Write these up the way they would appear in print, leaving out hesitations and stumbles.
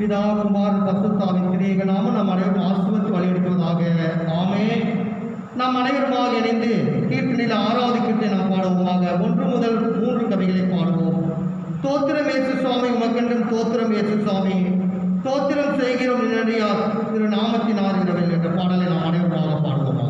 பிதா குமார் பசுத்தாவின் கிரியைக நாம நம் அனைவரும் ஆசிர்வதித்து வழியெடுப்பதாக. ஆமென். நாம் அனைவருமாக இணைந்து கீர்த்தனையில் 6வது கீர்த்தனை நாம் பாடுவோமாக. 1 முதல் 3 கவிகளை பாடுவோம். தோத்திரம் இயேசு சுவாமி உமக்கென்றும் தோத்திரம் இயேசு சுவாமி தோத்திரம் செய்கிறோம் நினையார் திரு நாமத்தினார் இரவில் என்ற பாடலை நாம் அனைவருமாக பாடுவோமாக.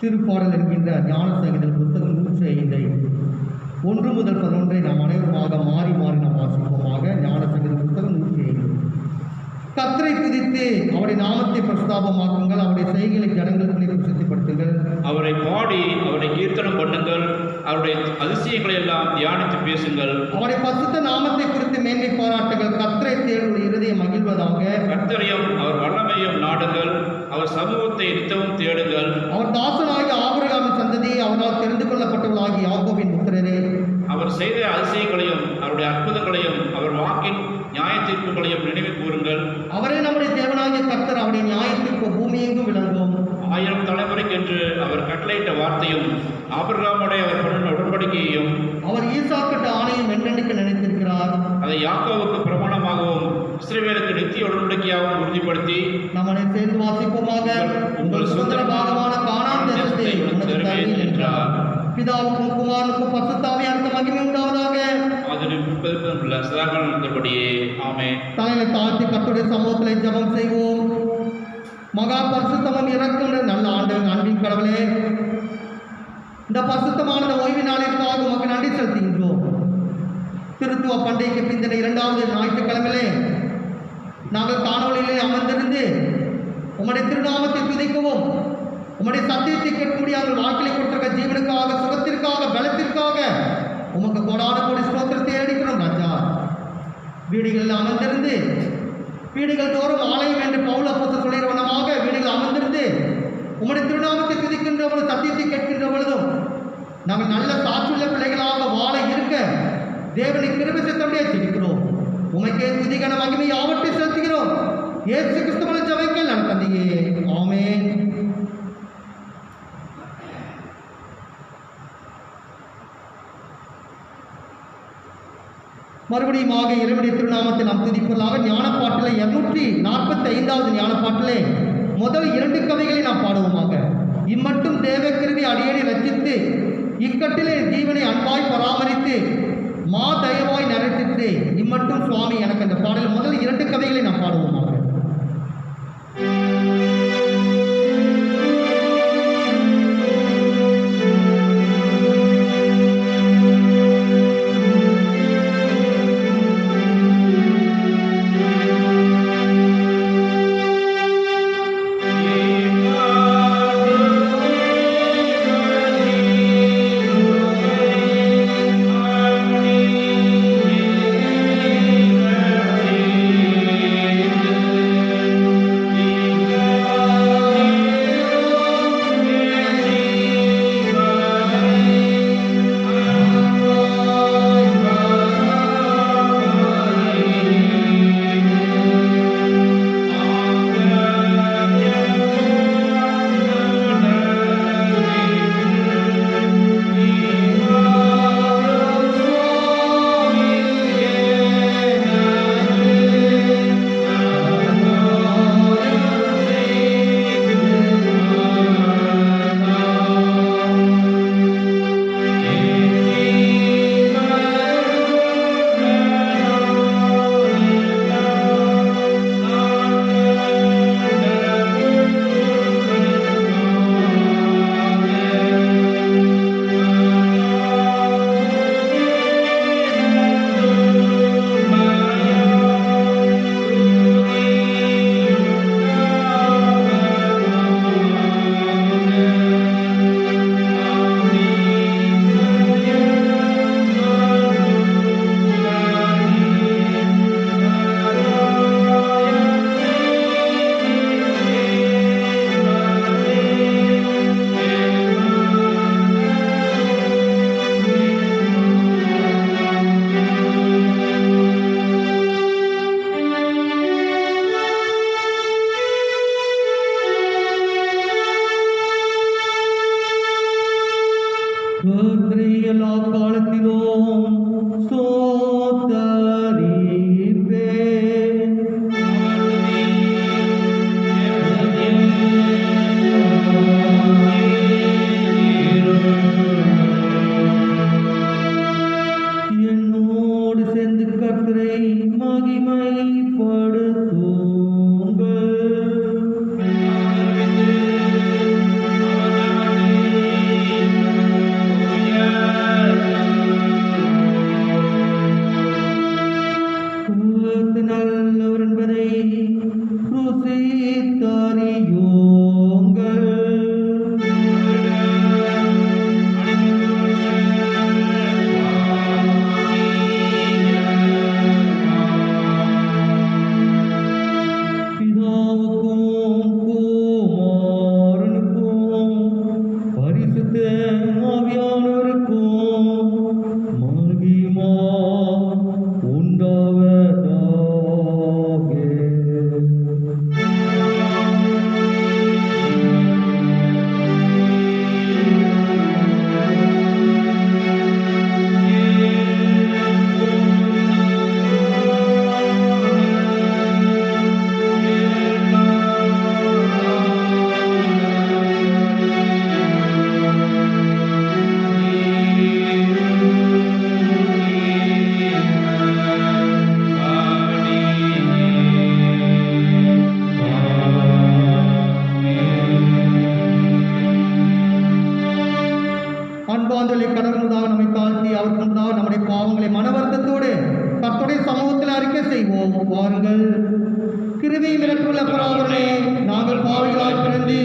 திருப்பாடல் என்கின்ற ஞான சங்கீதம் புத்தகம் 105 1 முதல் 11 நாம் அனைவருமாக மாறி மாறி நாம் வாசிப்போமாக. ஞான சங்கீதம் புத்தகம் 105. கர்த்தரை துதித்து அவருடைய நாமத்தை பிரஸ்தாபமாக்குங்கள், அவருடைய செய்கைகளை ஜனங்களுக்குள்ளே பிரசித்திப்படுத்துங்கள். அவரை பாடி அவரை கீர்த்தனம் பண்ணுங்கள், அவருடைய அதிசயங்களை எல்லாம் தியானித்து பேசுங்கள். அவருடைய பரிசுத்த நாமத்தை குறித்து மேன்மை பாராட்டுங்கள். கர்த்தரை தேடுடைய இருதயம் மகிழ்வதாக. கர்த்தரையும் அவர் வல்லமையும் நாடுங்கள், அவர் சமூகத்தை நித்தமும் தேடுங்கள். அவர் தாசனாகிய ஆபிரகாமின் சந்ததி, அவரால் தெரிந்து கொள்ளப்பட்டவர்களாகிய யாக்கோபின் புத்திரரே. அவர் செய்த அதிசயங்களையும் அவருடைய அற்புதங்களையும் அவர் வாக்கின் நியாய தீர்ப்புகளையும் நினைவு கூறுங்கள். அவரே நம்முடைய தேவனாகிய கர்த்தர், அவருடைய நியாயத்திற்கு பூமி எங்கும் விளங்கும். 1000 தலைமுறைக்கென்று அவர் கட்டளையிட்ட வார்த்தையும் ஆபிரகாமுடைய அவர் பண்ணின உடன்படிக்கையையும் அவர் ஈசாக்கிட்ட ஆணையம் என்றென்றைக்கு நினைத்திருக்கிறார். அதை யாக்கோவுக்கு பிரமாணமாகவும் இஸ்ரவேலுக்கு நித்திய உடன்படிக்கையாகவும் உறுதிப்படுத்தி நம்மை சேர்ந்து வாசிப்போமாக. உங்கள் சுதந்திர பாகமான கானான் தேசத்தை உனக்கு தருவேன் என்றார். பிதாவுக்கும் குமாரனுக்கும் பரிசுத்தாவியாருக்கும் மகிமை உண்டாவதாக. ஆமென். தலையை தாழ்த்தி கர்த்தருடைய சமூகத்திலே ஜெபம் செய்வோம். மகா பரிசுத்தமும் இரக்கம் நல்ல ஆண்டவன் அன்பின் கடவுளே, இந்த பரிசுத்தமான ஓய்வு நாளிற்காக உமக்கு நன்றி செலுத்துகின்றோம். திருத்துவ பண்டிகைக்கு பிந்தின 2வது ஞாயிற்றுக்கிழமையிலே நாங்கள் காணொலியிலே அமர்ந்திருந்து உம்முடைய திருநாமத்தை துதிக்கவும், உம்முடைய சத்தியத்தை கேட்கக்கூடிய அவர்கள் வாழ்க்கையை கொடுத்திருக்க ஜீவனுக்காக, சுகத்திற்காக, பலத்திற்காக உமக்கு கோடான கோடி ஸ்தோத்திரத்தை அளிக்கிறோம் ராஜா. வீடுகளில் அமர்ந்திருந்து வீடுகள் தோறும் ஆலயம் என்று பவுல் அப்போஸ்தலர் சொல்கிறவனமாக வீடுகள் அமர்ந்திருந்து உம்முடைய திருநாமத்தை துதிக்கின்ற பொழுது, சத்தியத்தை கேட்கின்ற பொழுதும் நாங்கள் நல்ல சாட்சியுள்ள பிள்ளைகளாக வாழ இருக்க தேவனை கிருபை செய்தபடியே ஜெபிக்கிறோம். உமக்கே துதிகன மகிமை யாவற்றை செலுத்துகிறோம். இயேசு கிறிஸ்துவின் ஜெபங்கள் நல்ல தந்தையே, ஆமென். மறுபடியுமாக இறைவனுடைய திருநாமத்தை நாம் துதிப்பதாக ஞானப்பாட்டிலே 245வது ஞானப்பாட்டிலே முதல் 2 கவிகளை நாம் பாடுவோமாக. இம்மட்டும் தேவ கிருபை அடியேனை ரட்சித்து இக்கட்டிலே ஜீவனை அன்பாய் பராமரித்து மா தயவாய் நிறைத்திட்டு இம்மட்டும் சுவாமி எனக்கு அந்த பாடல் முதல் 2 கவிகளை நாம் பாடுவோமாக. எல்லா காலத்திலும் என்னோடு சேர்ந்து கர்த்தரை நல்லவர் என்பதை ருசித்தறியோங்கள். பிதாவுக்கும் குமாரனுக்கும் பரிசுத்த ஆவியானவருக்கும் மகிமை உண்டாவதாக. அன்பாந்தலை கடவுளாக நம்மை தாழ்த்தி அவருக்கு முன்பாக நம்முடைய பாவங்களை மனவருத்தத்தோடு கர்த்தருடைய சமூகத்தில் அறிக்கை செய்வோம். வாருங்கள். கிருபையும் இரக்கமுள்ள பராபரனே, நாங்கள் பாவிகளாய் பிறந்து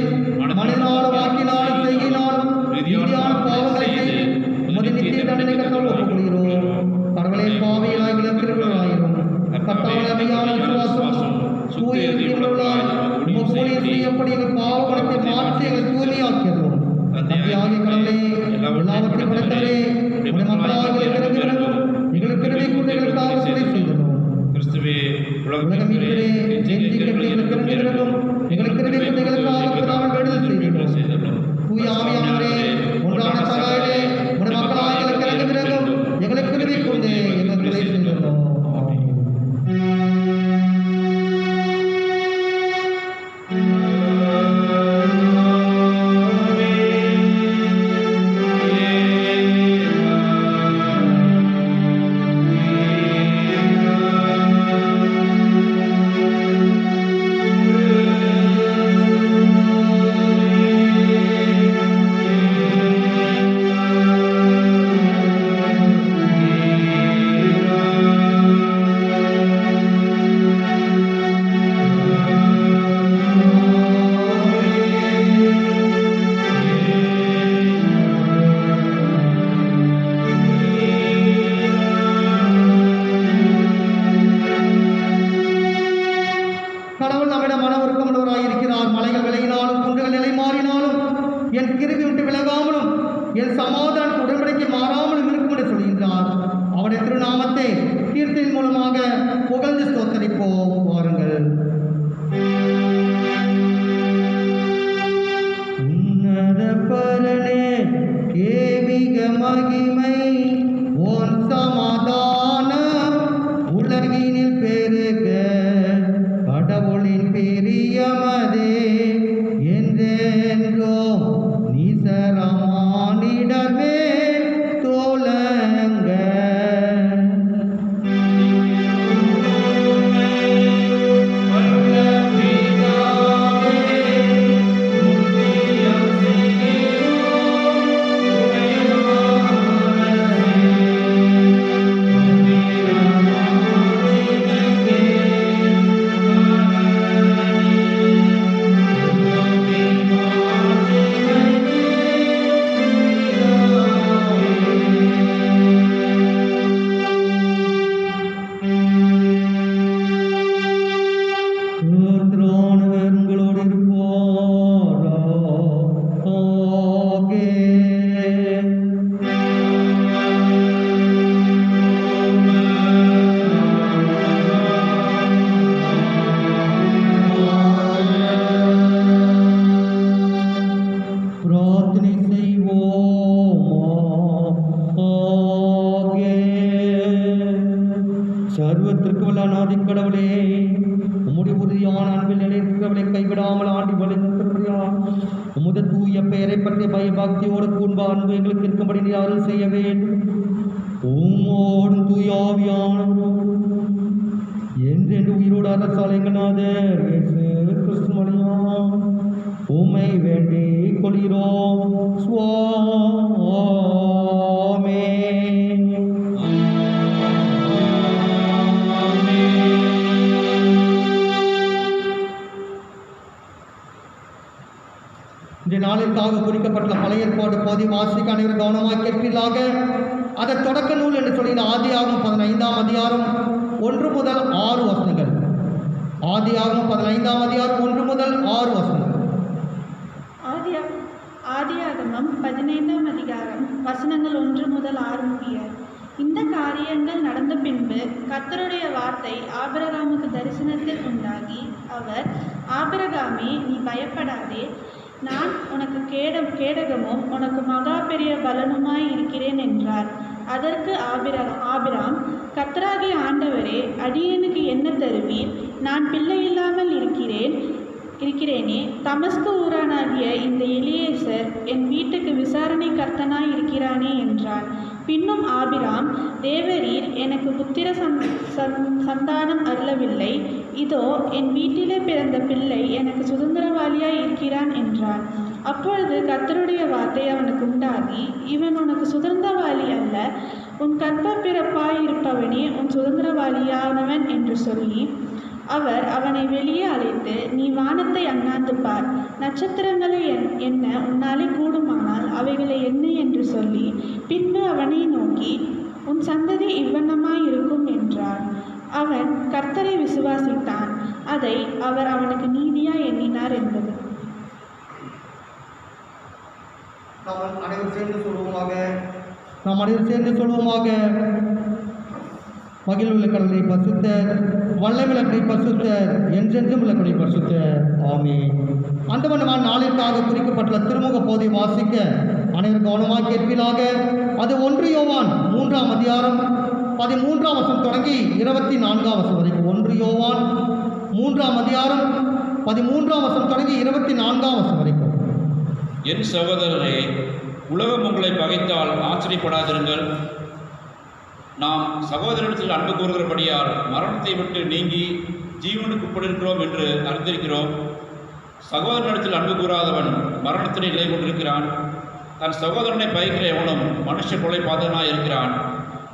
மனிதனாலும் வாக்கினாலும் செய்கையினாலும் நீதியான பாவங்களை செய்து உமது நித்திய தண்டனை கர்த்தரோடு ஒப்புக்கொள்கிறோம். கடவுளை பாவிகளாய் விளக்கிறவர்களாயிரும். கர்த்தாவே மெய்யான விசுவாசம் பாவத்தை மாற்றி எங்களை தூய்மையாக்கிறோம். தந்தையாகிய கடவுளே, எல்லாவற்றையும் படைத்தவரே, உம்முடைய மக்களாக எங்களுக்கு இறங்கி விளங்கும் எங்களுக்கு கிருபை கொண்டு எங்களுக்காக துணை செய்தோம். கிறிஸ்துவே, உலகம் மீட்பரே, நெஞ்சி கட்டி எங்களுக்கு இறங்கி விளங்கும் எங்களுக்கு கிருபை கொண்டு எங்களுக்காக பிதாவின் வேண்டுதல் செய்தோம். தூய ஆவியானவரே, ஒன்றான சகாயரே, உம்முடைய மக்களாக எங்களுக்கு இறங்கி விளங்கும் எங்களுக்கு கிருபை கொண்டு எங்களுக்கு துணை செய்தோம். கடவுள் நம்மிடம் மன உருக்கமுள்ளவராயிருக்கிறார். மலைகள் விலகினாலும் குன்றுகள் நிலை மாறினாலும் என் கிருபை விட்டு விலகாமலும் என் சமாதான உடன்படிக்கை மாறாமலும் இருக்கும் என்று சொல்கின்றார். அவருடைய திருநாமத்தை கீர்த்தனின் மூலமாக புகழ்ந்து ஸ்தோத்தரிப்போம். வாருங்கள். உன்னத பரனே, கேவிக மகிமை, உன் சமாதானம் உலகினில் பெருக, கடவுளின் பிரியமதே என்றென்றோம் நீசரமானிடமே தோலங்க. சர்வத்திற்கு வல்ல அநாதி கடவுளே, உம்முடைய உறுதியான அன்பில் நிலைக்கிறவளை கைவிடாமல் ஆண்டி வழிநடத்துகிறா. உமது தூய பெயரை பற்றிய பயபக்தியோடு கூண்ப அன்பு எங்களுக்கு இருக்கும்படி நீ அருள் செய்ய வேண்டும். உம்மோடும் தூய ஆவியானவரோடும் என்றென்று உயிரோடு அரசால் எங்கநாதர் இயேசு கிறிஸ்து மரியாம் உம்மை வேண்டிக் கொள்கிறோம். சுவாமே. இந்த நாளிற்காக குறிக்கப்பட்டுள்ள பழைய ஏற்பாடு பகுதி வாசிக்க அனைவரும் கவனமாக கேட்பீர்களாக. அதை தொடக்க நூல் என்று சொல்லி ஆதியாகமம் 15ஆம் அதிகாரம் 1 முதல் 6 வசனங்கள். ஆதியாகமம் 15ஆம் அதிகாரம் 1 முதல் 6 வசனங்கள். ஆதியாகமம் 15ஆம் அதிகாரம் வசனங்கள் 1 முதல் 6 முடிய. இந்த காரியங்கள் நடந்த பின்பு கர்த்தருடைய வார்த்தை ஆபிரகாமுக்கு தரிசனத்தில் உண்டாகி, அவர், ஆபிரகாமே, நீ பயப்படாதே, நான் உனக்கு கேடகமும் உனக்கு மகா பெரிய பலனுமாய் இருக்கிறேன் என்றார். அதற்கு ஆபிராம், கர்த்தராகிய ஆண்டவரே, அடியேனுக்கு என்ன தருவீர்? நான் பிள்ளையில்லாமல் இருக்கிறேனே. தமஸ்கு ஊரானாகிய இந்த எலியேசர் என் வீட்டுக்கு விசாரணை கர்த்தனாய் இருக்கிறானே என்றான். பின்னும் ஆபிராம், தேவரீர் எனக்கு புத்திர சந்தானம் அருளவில்லை. இதோ என் வீட்டிலே பிறந்த பிள்ளை எனக்கு சுதந்திரவாளியாய் இருக்கிறான் என்றான். அப்பொழுது கர்த்தருடைய வார்த்தை அவனுக்கு உண்டாகி, இவன் உனக்கு சுதந்திரவாளி அல்ல, உன் கற்ப பிறப்பாய் இருப்பவனே உன் சுதந்திரவாளியானவன் என்று சொல்லி, அவர் அவனை வெளியே அழைத்து, நீ வானத்தை அண்ணாந்து பார், நட்சத்திரங்களை எண்ண உன்னாலே கூடுமானால் அவைகளை எண்ணு என்று சொல்லி, பின்பு அவனை நோக்கி, உன் சந்ததி இவ்வண்ணமாய் இருக்கும் என்றார். அவன் கர்த்தரை விசுவாசித்தான், அதை அவர் அவனுக்கு நீதியாய் எண்ணினார் என்பது. நாம் அனைவரும் சேர்ந்து சொல்வோமாக. நாம் அனைவரும் சேர்ந்து சொல்வோமாக. மகிழ்வுள்ள கடவுளை பரிசுத்தர், வல்லமிழக்கை பரிசுத்தர், என்றென்றும் உள்ளக்கடை பரிசுத்தர். ஆமென். அந்தவனமான நாளிற்காக குறிக்கப்பட்டுள்ள திருமுக போதை வாசிக்க அனைவரும் கவனமாக கேட்பீராக. அது 1 யோவான் 3ஆம் அதிகாரம் 13ஆம் வசனம் தொடங்கி 24ஆம் வசனம் வரைக்கும். 1 யோவான் 3ஆம் அதிகாரம் 13ஆம் வசனம் தொடங்கி 24ஆம் வசனம் வரைக்கும். என் சகோதரரே, உலகம் உங்களை பகைத்தால் ஆச்சரியப்படாதிருங்கள். நாம் சகோதரத்தில் அன்பு கூறுகிறபடியால் மரணத்தை விட்டு நீங்கி ஜீவனுக்கு உட்பட்டிருக்கிறோம் என்று அறிந்திருக்கிறோம். சகோதரனிடத்தில் அன்பு கூறாதவன் மரணத்தினை நிலை கொண்டிருக்கிறான். தன் சகோதரனை பகைக்கிற எவனும் மனுஷ கொலை பாதகனாய் இருக்கிறான்.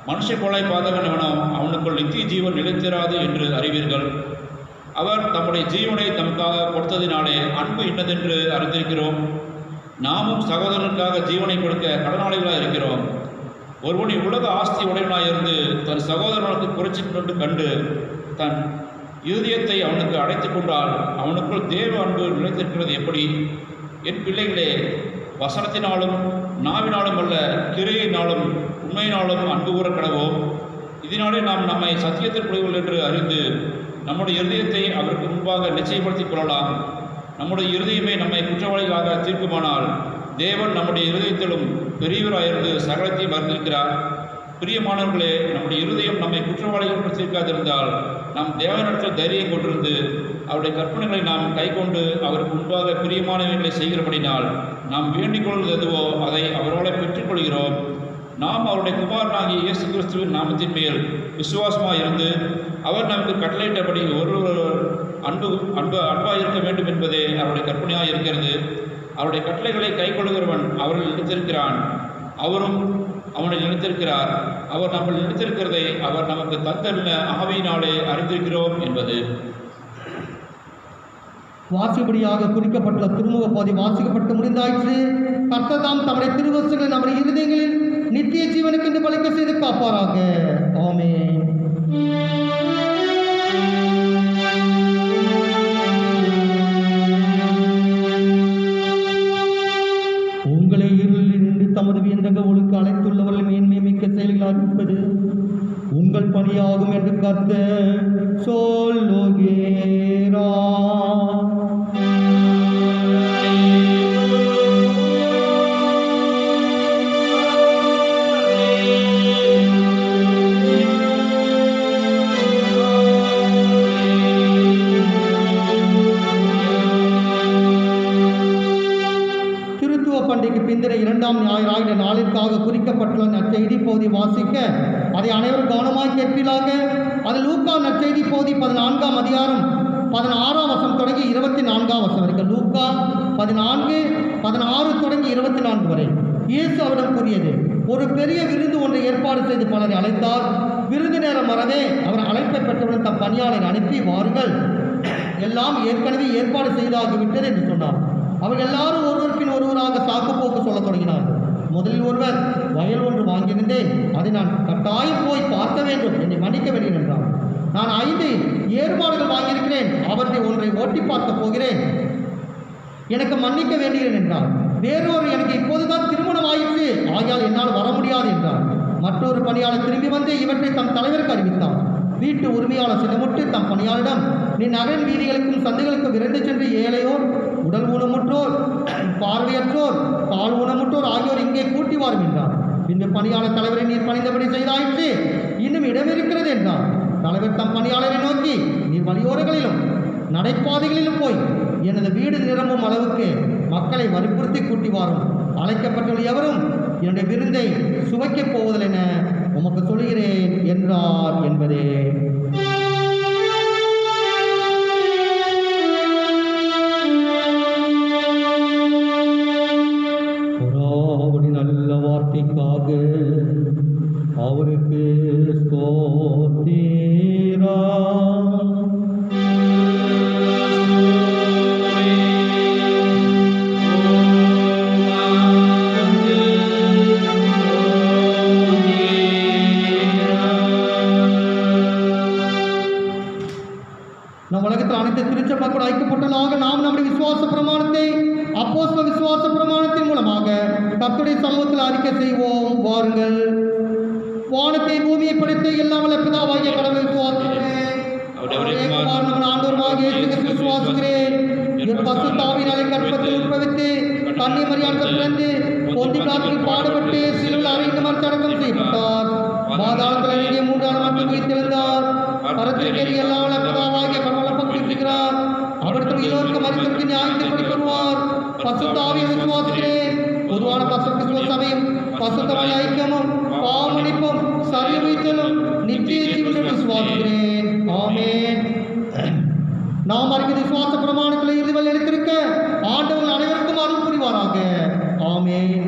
மனுஷ கொலை பாதகன் எவனும் அவனுக்குள் நித்திய ஜீவன் நிலைத்திராது என்று அறிவீர்கள். அவர் தம்முடைய ஜீவனை தமக்காக கொடுத்ததினாலே அன்பு இன்னதென்று அறிந்திருக்கிறோம். நாமும் சகோதரனுக்காக ஜீவனை கொடுக்க கடனாளிகளாக இருக்கிறோம். ஒருவன் உலக ஆஸ்தி உடையவனாக இருந்து தன் சகோதரனுக்கு குறைச்சி கொண்டு கண்டு தன் இருதயத்தை அவனுக்கு அடைத்து கொண்டால் அவனுக்குள் தேவ அன்பு நிலைத்திருக்கிறது எப்படி? என் பிள்ளைகளே, வசனத்தினாலும் நாவினாலும் அல்ல, கிரையினாலும் உண்மையினாலும் அன்பு கூற கடவோம். இதனாலே நாம் நம்மை சத்தியத்திற்குரியவர்கள் என்று அறிந்து நம்முடைய இருதயத்தை அவருக்கு முன்பாக நிச்சயப்படுத்திக் கொள்ளலாம். நம்முடைய இருதயமே நம்மை குற்றவாளிகளாக தீர்க்குமானால் தேவன் நம்முடைய இருதயத்திலும் பெரியவராயிருந்து சகலத்தையும் அறிந்திருக்கிறார். பிரியமானவர்களே, நம்முடைய இருதயம் நம்மை குற்றவாளிகள் தீர்க்காதிருந்தால் நாம் தேவனிடத்தில் தைரியம் கொண்டிருந்து அவருடைய கற்பனைகளை நாம் கைக்கொண்டு அவருக்கு முன்பாக பிரியமானவர்களை செய்கிறபடினால் நாம் வேண்டிக் கொள்வது எதுவோ அதை அவரோட பெற்றுக்கொள்கிறோம். நாம் அவருடைய குமாரனாகிய இயேசு கிறிஸ்துவின் நாமத்தின் மேல் விசுவாசமாக இருந்து அவர் நமக்கு கட்டளையிட்டபடி ஒருவர் அன்பாக இருக்க வேண்டும் என்பதே அவருடைய கற்பனையாக இருக்கிறது. அவருடைய கட்டளைகளை கைக்கொள்கிறவன் அவர்கள் நினைத்திருக்கிறான், அவரும் அவனை நினைத்திருக்கிறார். அவர் நம்ம நினைத்திருக்கிறதை அவர் நமக்கு தந்தல்ல ஆவியினாலே அறிந்திருக்கிறோம் என்பது. வாசிப்படியாக குறிக்கப்பட்ட திருமுக போதை வாசிக்கப்பட்டு முடிந்தாயிற்று. கர்த்தர் தம்முடைய திருவசங்களை நம்முடைய இருதயங்களில் நித்திய ஜீவனுக்கு என்று பலிக்க செய்து காப்பாராக. ஆமென். உங்களை இருளில் நின்று தமது வியந்தகங்களுக்கு அழைத்துள்ளவர்கள் மேன்மை மிக்க செயல்களாக இருப்பது உங்கள் பணியாகும் என்று கர்த்தர் சொல்லுகிறார். பண்டிகைக்கு பிந்திர 2ஆம் ஞாயிறாகிய நாளிற்காக குறிக்கப்பட்டுள்ள நற்செய்தி பகுதி வாசிக்க அதை அனைவரும் கவனமாக கேட்பீராக. அது லூக்கா நற்செய்தி பகுதி 14ஆம் அதிகாரம் 16ஆம் வசனம் தொடங்கி 24ஆம் வசனம் வரைக்கும். லூக்கா 14:16 தொடங்கி 24 வரை. இயேசு அவரிடம் கூறியது, ஒரு பெரிய விருந்து ஒன்றை ஏற்பாடு செய்து பலரை அழைத்தார். விருந்து நேரம் வரவே அவர் அழைப்பை பெற்றவுடன் தம் பணியாளரை அனுப்பி, வாருங்கள், எல்லாம் ஏற்கனவே ஏற்பாடு செய்தாகிவிட்டது என்று சொன்னார். அவர்கள் எல்லாரும் ஒருவர் பின் ஒருவராக சாக்குப்போக்கு சொல்லத் தொடங்கினார்கள். முதலில் ஒருவர், வயல் ஒன்று வாங்கியிருந்தேன், அதை நான் கட்டாயம் போய் பார்க்க வேண்டும், என்னை மன்னிக்க வேண்டும் என்றார். நான் 5 ஏற்பாடுகள் வாங்கியிருக்கிறேன், அவற்றை ஒன்றை ஓட்டி பார்க்க போகிறேன், எனக்கு மன்னிக்க வேண்டுகிறேன் என்றார். வேறொரு, எனக்கு இப்போதுதான் திருமணம் ஆயிற்று, ஆகையால் என்னால் வர முடியாது என்றார். மற்றொரு பணியாளர் திரும்பி வந்து இவற்றை தம் தலைவருக்கு அறிவித்தார். வீட்டு உரிமையாளர் சினமுற்று தம் பணியாளரிடம், நீ நகரின் வீதிகளுக்கும் சந்தைகளுக்கும் விரைந்து சென்று ஏழையோர், உடல் ஊனமுற்றோர், பார்வையற்றோர், கால் ஊனமுற்றோர் ஆகியோர் இங்கே கூட்டி வாரும் என்றார். பின்பு பணியாளர் தலைவரை, நீர் பணிந்தபடி செய்தாயிற்று, இன்னும் இடம் இருக்கிறது என்றார். தலைவர் தம் பணியாளரை நோக்கி, நீர் வழியோரங்களிலும் நடைபாதைகளிலும் போய் எனது வீடு நிரம்பும் அளவுக்கு மக்களை வற்புறுத்தி கூட்டி வாரும். அழைக்கப்பட்டுள்ள எவரும் என்னுடைய விருந்தை சுவைக்கப் போவதில்லை என உமக்கு சொல்கிறேன் என்றார் என்பதே. புறாவுடைய நல்ல வார்த்தைக்காக அவருக்கு ஸ்தோத்திரம். நம் உலகத்தில் அனைத்து திருச்சபைகள் ஐக்கியப்பட்டதாக நாம் நம்முடைய விசுவாச பிரமாணத்தை அப்போஸ்தல விசுவாச பிரமாணத்தின் மூலமாக கர்த்தருடைய சமூகத்தில் அறிக்கை செய்வோம். வாருங்கள். வானத்தை பூமியை படைத்த எல்லாம் வல்ல பிதாவாகிய கடவுளை விசுவாசிக்கிறேன். அவருடைய குமாரன் ஆண்டவருமாகிய இயேசு கிறிஸ்துவை விசுவாசிக்கிறேன். என் பரிசுத்த ஆவியினாலே கற்பத்தில் உட்பவித்து கன்னி மரியாதையில் பிறந்து பொந்தி பிலாத்துக்கு பாடுபட்டு சிலுவையில் அறைந்து மறுத்தடக்கம் செய்யப்பட்டார். பாதாளத்தில் இறங்கி 3 நாள் மட்டும் உயிர்த்தெழுந்தார். பரத்திற்கேறி எல்லாம் வல்ல பிதாவாகிய கடவுளை பற்றியிருக்கிறார். அவரிடத்தில் எல்லோருக்கும் மரித்தவருக்கு நியாயத்தின்படி வருவார். பரிசுத்த ஆவியை விசுவாசிக்கிறேன். பொதுவான பரிசுத்த சபையும் பரிசுத்தமான ஐக்கியமும் பாவமன்னிப்பும் சரியமைத்தலும் நித்திய ஜீவனை விசுவாசிக்கிறேன். ஆமென். நாம் அறிக்கை விசுவாச பிரமாணத்தில் இறுதியில் எடுத்திருக்க ஆண்டவர் அனைவருக்கும் அருள் புரிவாராக. ஆமென்.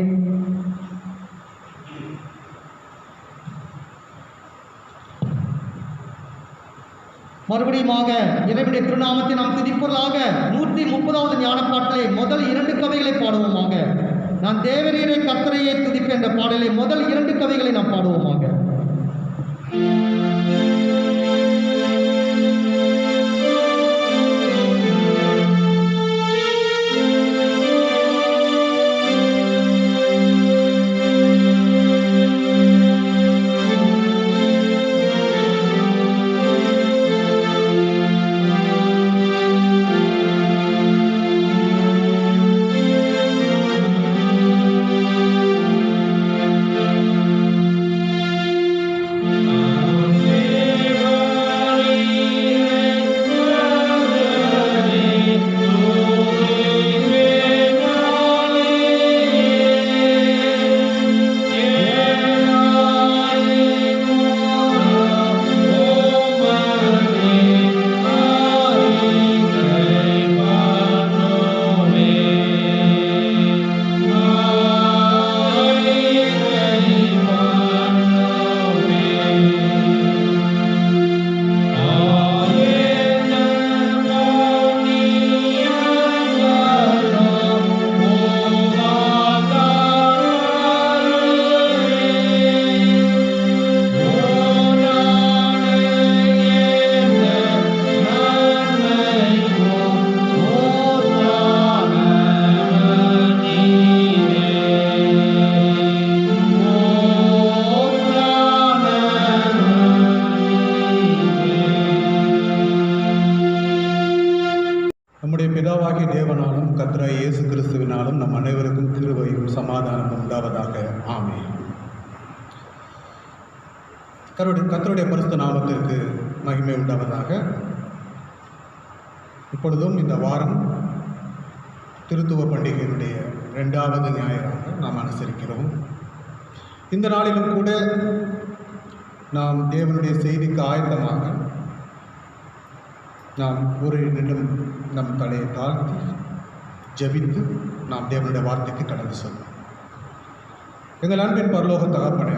மறுபடியுமாக இறைவனுடைய திருநாமத்தை நாம் துதிப்பொருளாக 130வது ஞானப்பாட்டிலே முதல் 2 கவிகளை பாடுவோமாக. நான் தேவரீரை கர்த்தரையே துதிப்பேன் என்ற பாடலை முதல் 2 கவிகளை நாம் பாடுவோமாக. பிதாவாகிய தேவனாலும் கர்த்தராகிய இயேசு கிறிஸ்துவினாலும் நம் அனைவருக்கும் கிருபையும் சமாதானமும் உண்டாவதாக. ஆமென். கர்த்தருடைய பரிசுத்த நாமத்திற்கு மகிமை உண்டாவதாக. இப்பொழுதும் இந்த வாரம் திருத்துவ பண்டிகையினுடைய 2வது ஞாயிறாக நாம் அனுசரிக்கிறோம். இந்த நாளிலும் கூட நாம் தேவனுடைய செய்திக்கு ஆயத்தமாக நாம் ஒரு நிமிடம் நம் தலையை தாழ்த்தி ஜெபித்து நாம் தேவனுடைய வார்த்தைக்கு கடந்து செல்வோம். எங்கள் அன்பின் பரலோக தகப்பனே,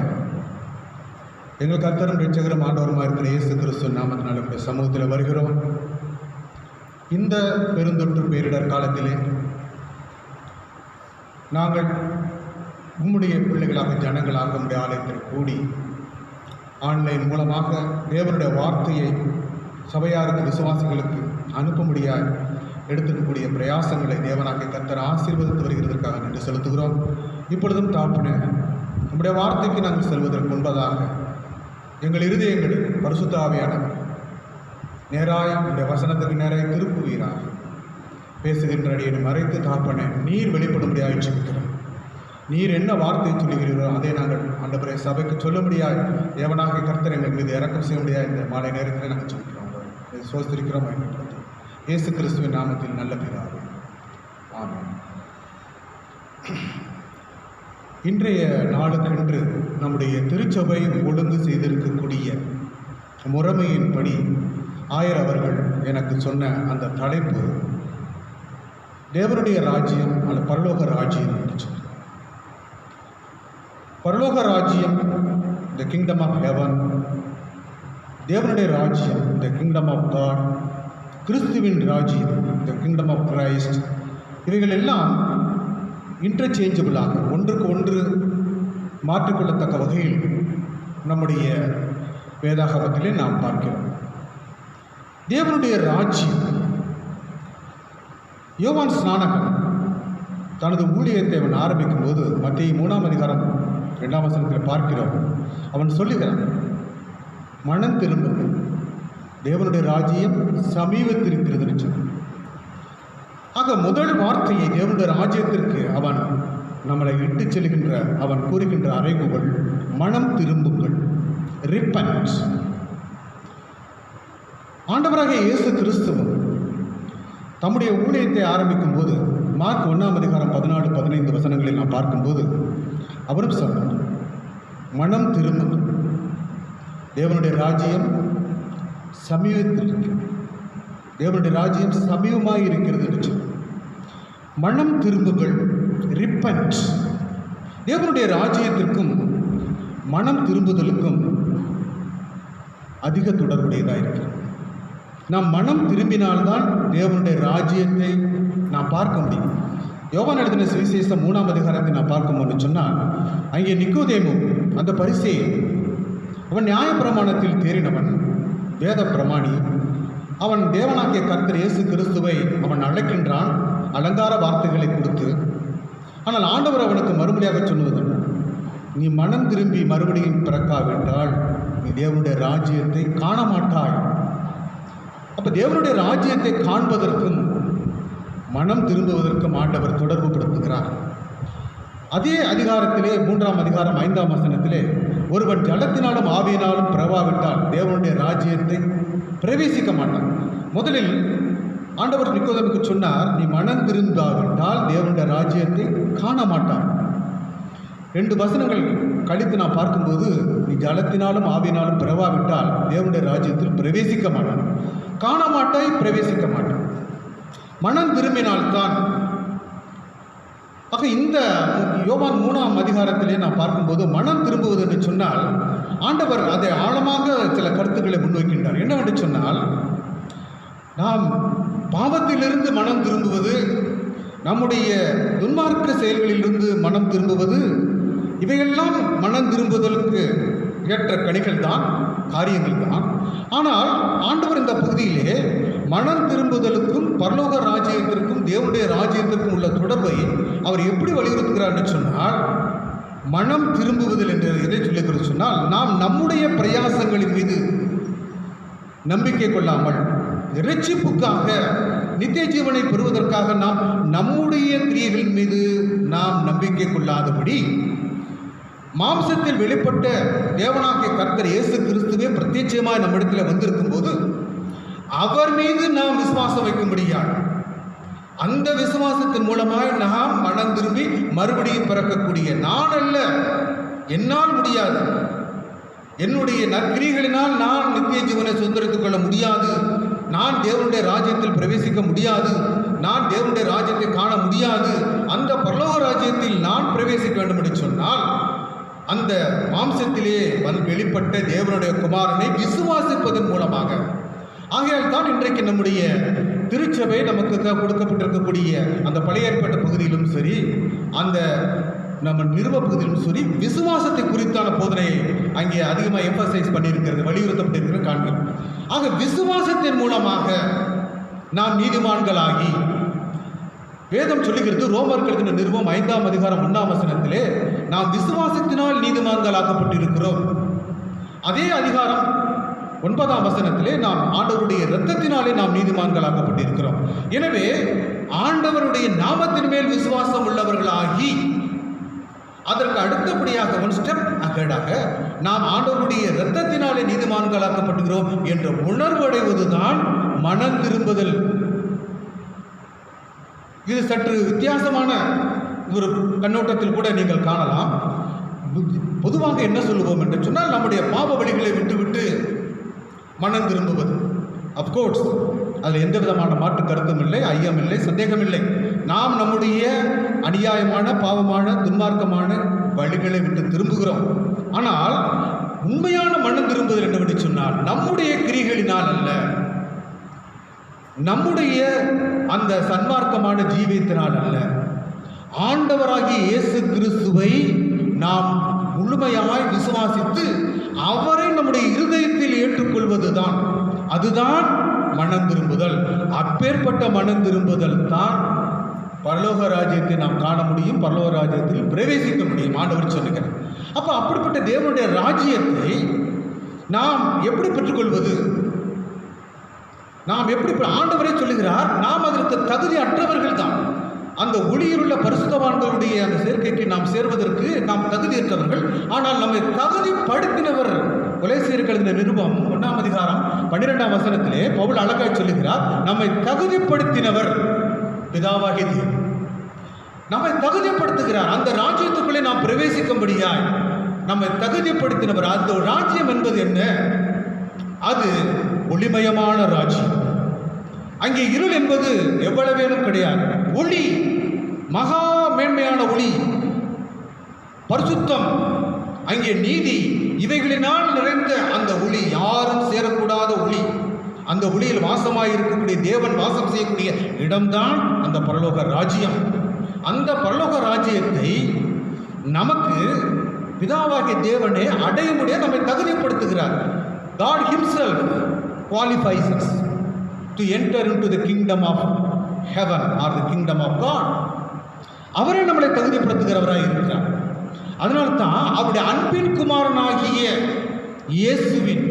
எங்கள் கர்த்தரும் இரட்சகரும் ஆண்டவருமாக இருக்கிற இயேசு கிறிஸ்து நாமத்தினால் உடைய சமூகத்தில் வருகிறோம். இந்த பெருந்தொற்று பேரிடர் காலத்திலே நாங்கள் உம்முடைய பிள்ளைகளாக ஜனங்களாக உடைய ஆலயத்தில் கூடி ஆன்லைன் மூலமாக தேவனுடைய வார்த்தையை சபையாருக்கு விசுவாசிகளுக்கு அனுப்ப முடியாது எடுத்துக்கக்கூடிய பிரயாசங்களை தேவனாக கர்த்தர் ஆசீர்வதித்து வருகிறதற்காக நன்றி செலுத்துகிறோம். இப்பொழுதும் தாப்பனே, நம்முடைய வார்த்தைக்கு நாங்கள் செல்வதற்கு முன்பதாக எங்கள் இருதயங்களை பரிசுத்த ஆவியானவர் நேராய் உடைய வசனத்துக்கு நேராய் திருப்புவீராக. பேசுகின்ற அடியை மறைத்து தாப்பனே, நீர் வெளிப்படும்படியாக ஜெபிக்கிறோம். நீர் என்ன வார்த்தையை சொல்லுகிறீரோ அதை நாங்கள் ஆண்டவரே சபைக்கு சொல்ல முடியாது. தேவனாக கர்த்தர் எங்கள் மீது இறக்கம் செய்ய முடியாது. இந்த மாலை நேரத்தில் நாங்கள் ஜெபிக்கிறோம், சோஸ்திரிக்கிறோம், பயன்படுத்தும் இயேசு கிறிஸ்துவின் நாமத்தில் நல்ல பிதாவே, ஆமென். இன்றைய நாளுக்கென்று நம்முடைய திருச்சபை ஒழுங்கு செய்திருக்கக்கூடிய முறைமையின்படி ஆயர் அவர்கள் எனக்கு சொன்ன அந்த தலைப்பு தேவனுடைய ராஜ்யம் அல்ல பரலோக ராஜ்யம் என்று சொன்னார். பரலோக ராஜ்யம், த கிங்டம் ஆஃப் ஹெவன், தேவனுடைய ராஜ்யம், த கிங்டம் ஆஃப் காட், கிறிஸ்துவின் ராஜ்யம், த கிங்டம் ஆஃப் கிரைஸ்ட், இவைகள் எல்லாம் இன்டர்சேஞ்சபிளாக ஒன்றுக்கு ஒன்று மாற்றிக்கொள்ளத்தக்க வகையில் நம்முடைய வேதாகமத்திலே நாம் பார்க்கிறோம். தேவனுடைய ராஜ்யம், யோவான் ஸ்நானகன் தனது ஊழியத்தை அவன் ஆரம்பிக்கும் போது மத்திய 3ஆம் அதிகாரம் 2ஆம் வசனத்தில் பார்க்கிறோம். அவன் சொல்லுகிறான், மனம் திரும்புங்கள், தேவனுடைய ராஜ்யம் சமீபத்திருக்கிறது சொன்னான். ஆக முதல் வார்த்தையை தேவனுடைய ராஜ்யத்திற்கு அவன் நம்மளை இட்டு செல்கின்ற அவன் கூறுகின்ற அறைகூவல் மனம் திரும்புங்கள், ரிப்பன்ட். ஆண்டவராகிய இயேசு கிறிஸ்துவும் தம்முடைய ஊழியத்தை ஆரம்பிக்கும் போது மார்க் 1ஆம் அதிகாரம் 14-15 வசனங்களில் நாம் பார்க்கும்போது அவரும் சொன்னார், மனம் திரும்புங்கள், தேவனுடைய ராஜ்யம் சமீபத்தில் இருக்கிறது, தேவனுடைய ராஜ்யம் சமீபமாக இருக்கிறது என்று சொன்னார். மனம் திரும்புங்கள், ரிப்பன்ட். தேவனுடைய ராஜ்யத்திற்கும் மனம் திரும்புதலுக்கும் அதிக தொடர்புடையதாக இருக்கிறது. நாம் மனம் திரும்பினால்தான் தேவனுடைய ராஜ்யத்தை நாம் பார்க்க முடியும். யோவான் எழுதின சுவிசேஷம் 3ஆம் அதிகாரத்தை நாம் பார்க்கும்போது சொன்னால், அங்கே நிக்கோதேமு அந்த பரிசேயன், அவன் நியாயப்பிரமாணத்தில் தேறினவன், வேத பிரமாணி. அவன் தேவனாகிய கர்த்தர் இயேசு கிறிஸ்துவை அவன் அழைக்கின்றான் அலங்கார வார்த்தைகளை கொடுத்து. ஆனால் ஆண்டவர் அவனுக்கு மறுபடியாக சொன்னது, நீ மனம் திரும்பி மறுபடியும் பிறக்காவிட்டால் நீ தேவனுடைய ராஜ்யத்தை காண மாட்டாய். அப்போ தேவனுடைய ராஜ்யத்தை காண்பதற்கும் மனம் திரும்புவதற்கும் ஆண்டவர் தொடர்பு படுத்துகிறார். அதே அதிகாரத்திலே 3ஆம் அதிகாரம் 5ஆம் வசனத்திலே, ஒருவன் ஜலத்தினாலும் ஆவியினாலும் பிறவாவிட்டால் தேவனுடைய ராஜ்யத்தை பிரவேசிக்க மாட்டான். முதலில் ஆண்டவர் நிக்கோதேமுக்கு சொன்னார், நீ மனம் திரும்பாவிட்டால் தேவனுடைய ராஜ்யத்தை காண மாட்டான். 2 வசனங்கள் கழித்து நாம் பார்க்கும்போது, நீ ஜலத்தினாலும் ஆவியினாலும் பிறவாவிட்டால் தேவனுடைய ராஜ்யத்தில் பிரவேசிக்க மாட்டான். காண மாட்டாய், பிரவேசிக்க மாட்டான். மனம் திரும்பினால்தான். ஆக இந்த யோவான் 3ஆம் அதிகாரத்திலே நாம் பார்க்கும்போது மனம் திரும்புவது என்று சொன்னால், ஆண்டவர் அதை ஆழமாக சில கருத்துக்களை முன்வைக்கின்றார். என்னவென்று சொன்னால், நாம் பாவத்திலிருந்து மனம் திரும்புவது, நம்முடைய துன்மார்க்க செயல்களிலிருந்து மனம் திரும்புவது, இவையெல்லாம் மனம் திரும்புவதற்கு ஏற்ற கனிகள் தான், காரியங்கள் தான். ஆனால் ஆண்டவர் இந்த பகுதியிலே மனம் திரும்புதலுக்கும் பரலோக ராஜ்யத்திற்கும் தேவனுடைய ராஜ்யத்திற்கும் உள்ள தொடர்பை அவர் எப்படி வலியுறுத்துகிறார் என்று சொன்னால், மனம் திரும்புவதில் என்று எதை சொல்லுகிறது சொன்னால், நாம் நம்முடைய பிரயாசங்களின் மீது நம்பிக்கை கொள்ளாமல் இரட்சிப்புக்காக நித்திய ஜீவனை பெறுவதற்காக நாம் நம்முடைய கிரியைகளின் மீது நாம் நம்பிக்கை கொள்ளாதபடி, மாம்சத்தில் வெளிப்பட்ட தேவனாகிய கர்த்தர் இயேசு கிறிஸ்துவே பிரத்யட்சமாய் நம்மிடத்தில் வந்திருக்கும் போது அவர் மீது நாம் விசுவாசம் வைக்கும்படியால், அந்த விசுவாசத்தின் மூலமாய் நாம் மனம் திரும்பி மறுபடியும் பிறக்கக்கூடிய, நான் அல்ல, என்னால் முடியாது, என்னுடைய நற்கிரிகளினால் நான் நித்திய ஜீவனை சுதந்திரித்துக் கொள்ள முடியாது, நான் தேவனுடைய ராஜ்யத்தில் பிரவேசிக்க முடியாது, நான் தேவனுடைய ராஜ்யத்தை காண முடியாது, அந்த பரலோக ராஜ்யத்தில் நான் பிரவேசிக்க வேண்டும் என்று சொன்னால், அந்த மாம்சத்திலே வெளிப்பட்ட தேவனுடைய குமாரனை விசுவாசிப்பதன் மூலமாக. ஆகையால் தான் இன்றைக்கு நம்முடைய திருச்சபை நமக்கு கொடுக்கப்பட்டிருக்கக்கூடிய அந்த பழைய ஏற்பாட்டு பகுதியிலும் சரி, அந்த நம்ம நிறுவ பகுதியிலும் சரி, விசுவாசத்தை குறித்தான போதனையை அங்கே அதிகமாக எம்பசைஸ் பண்ணியிருக்கிறது, வலியுறுத்தப்பட்டிருக்கிறது காண்கிறோம். ஆக விசுவாசத்தின் மூலமாக நாம் நீதிமான்களாகி, வேதம் சொல்லுகிறது, ரோமர்கள் நிறுவம் 5ஆம் அதிகாரம் 1ஆம் வசனத்திலே, நாம் விசுவாசத்தினால் நீதிமான்களாக்கப்பட்டிருக்கிறோம். அதே அதிகாரம் 9ஆம் வசனத்திலே, நாம் ஆண்டவருடைய இரத்தத்தினாலே நாம் நீதிமான்களாக்கப்பட்டிருக்கிறோம். எனவே ஆண்டவருடைய நாமத்தின் மேல் விசுவாசம் உள்ளவர்களாகி, அதற்கு அடுத்தபடியாக ஒன் ஸ்டெப் அகடாக நாம் ஆண்டவருடைய இரத்தத்தினாலே நீதிமான்களாக்கப்பட்டுகிறோம் என்ற உணர்வடைவதுதான் மனம் திரும்புதல். இது சற்று வித்தியாசமான ஒரு கண்ணோட்டத்தில் கூட நீங்கள் காணலாம். பொதுவாக என்ன சொல்லுவோம் என்று சொன்னால், நம்முடைய பாவ வழிகளை விட்டுவிட்டு மனம் திரும்புவது. அப்கோர்ஸ் அதில் எந்த விதமான மாற்று கருத்தும் இல்லை, ஐயம் இல்லை, சந்தேகம் இல்லை. நாம் நம்முடைய அநியாயமான, பாவமான, துன்மார்க்கமான வழிகளை விட்டு திரும்புகிறோம். ஆனால் உண்மையான மனம் திரும்புதல் என்று சொன்னால், நம்முடைய கிரிகளினால் அல்ல, நம்முடைய அந்த சன்மார்க்கமான ஜீவியத்தினால் அல்ல, ஆண்டவராகிய இயேசு கிறிஸ்துவை நாம் முழுமையாய் விசுவாசித்து அவரை நம்முடைய இருதயத்தில் ஏற்றுக்கொள்வதுதான், அதுதான் மனம் திரும்புதல். அப்பேற்பட்ட மனம் திரும்புதல் தான் பரலோக ராஜ்யத்தை நாம் காண முடியும், பரலோக ராஜ்யத்தில் பிரவேசிக்க முடியும் ஆண்டவர் சொல்லுகிறார். அப்போ அப்படிப்பட்ட தேவனுடைய ராஜ்யத்தை நாம் எப்படி பெற்றுக்கொள்வது? நாம் எப்படி? ஆண்டவரே சொல்லுகிறார், நாம் அதற்கு தகுதி அற்றவர்கள் தான். அந்த ஒளியில் உள்ள பரிசுத்தவான்களுடைய அந்த சேர்க்கைக்கு நாம் சேர்வதற்கு நாம் தகுதி இருக்கிறவர்கள். ஆனால் நம்மை தகுதிப்படுத்தினவர். கொலோசியர்கள் இந்த நிருபம் 1ஆம் அதிகாரம் 12ஆம் வசனத்திலே பவுல் அழகாய் சொல்லுகிறார், நம்மை தகுதிப்படுத்தினவர் பிதாவாகிய தேவன். நம்மை தகுதிப்படுத்துகிறார். அந்த ராஜ்யத்துக்குள்ளே நாம் பிரவேசிக்கும்படியாய் நம்மை தகுதிப்படுத்தினவர். அந்த ராஜ்யம் என்பது என்ன? அது ஒளிமயமான ராஜ்யம். அங்கே இருள் என்பது எவ்வளவேனும் கிடையாது. ஒளி, மகா மேன்மையான ஒளி, பரிசுத்தம், அங்கே நீதி, இவைகளினால் நிறைந்த அந்த ஒளி, யாரும் சேரக்கூடாத ஒளி. அந்த ஒளியில் வாசமாய் இருக்கக்கூடிய தேவன் வாசம் செய்யக்கூடிய இடம்தான் அந்த பரலோக ராஜ்யம். அந்த பரலோக ராஜ்யத்தை நமக்கு பிதாவாகிய தேவனே அடைய முடிய நம்மை தகுதிப்படுத்துகிறார். God himself qualifies us to enter into the kingdom of heaven or the kingdom of God. அவரே நம்மளை தகுதிப்படுத்துகிறவராக இருக்கிறார். அதனால்தான் அவருடைய அன்பின் குமாரனாகிய இயேசுவின்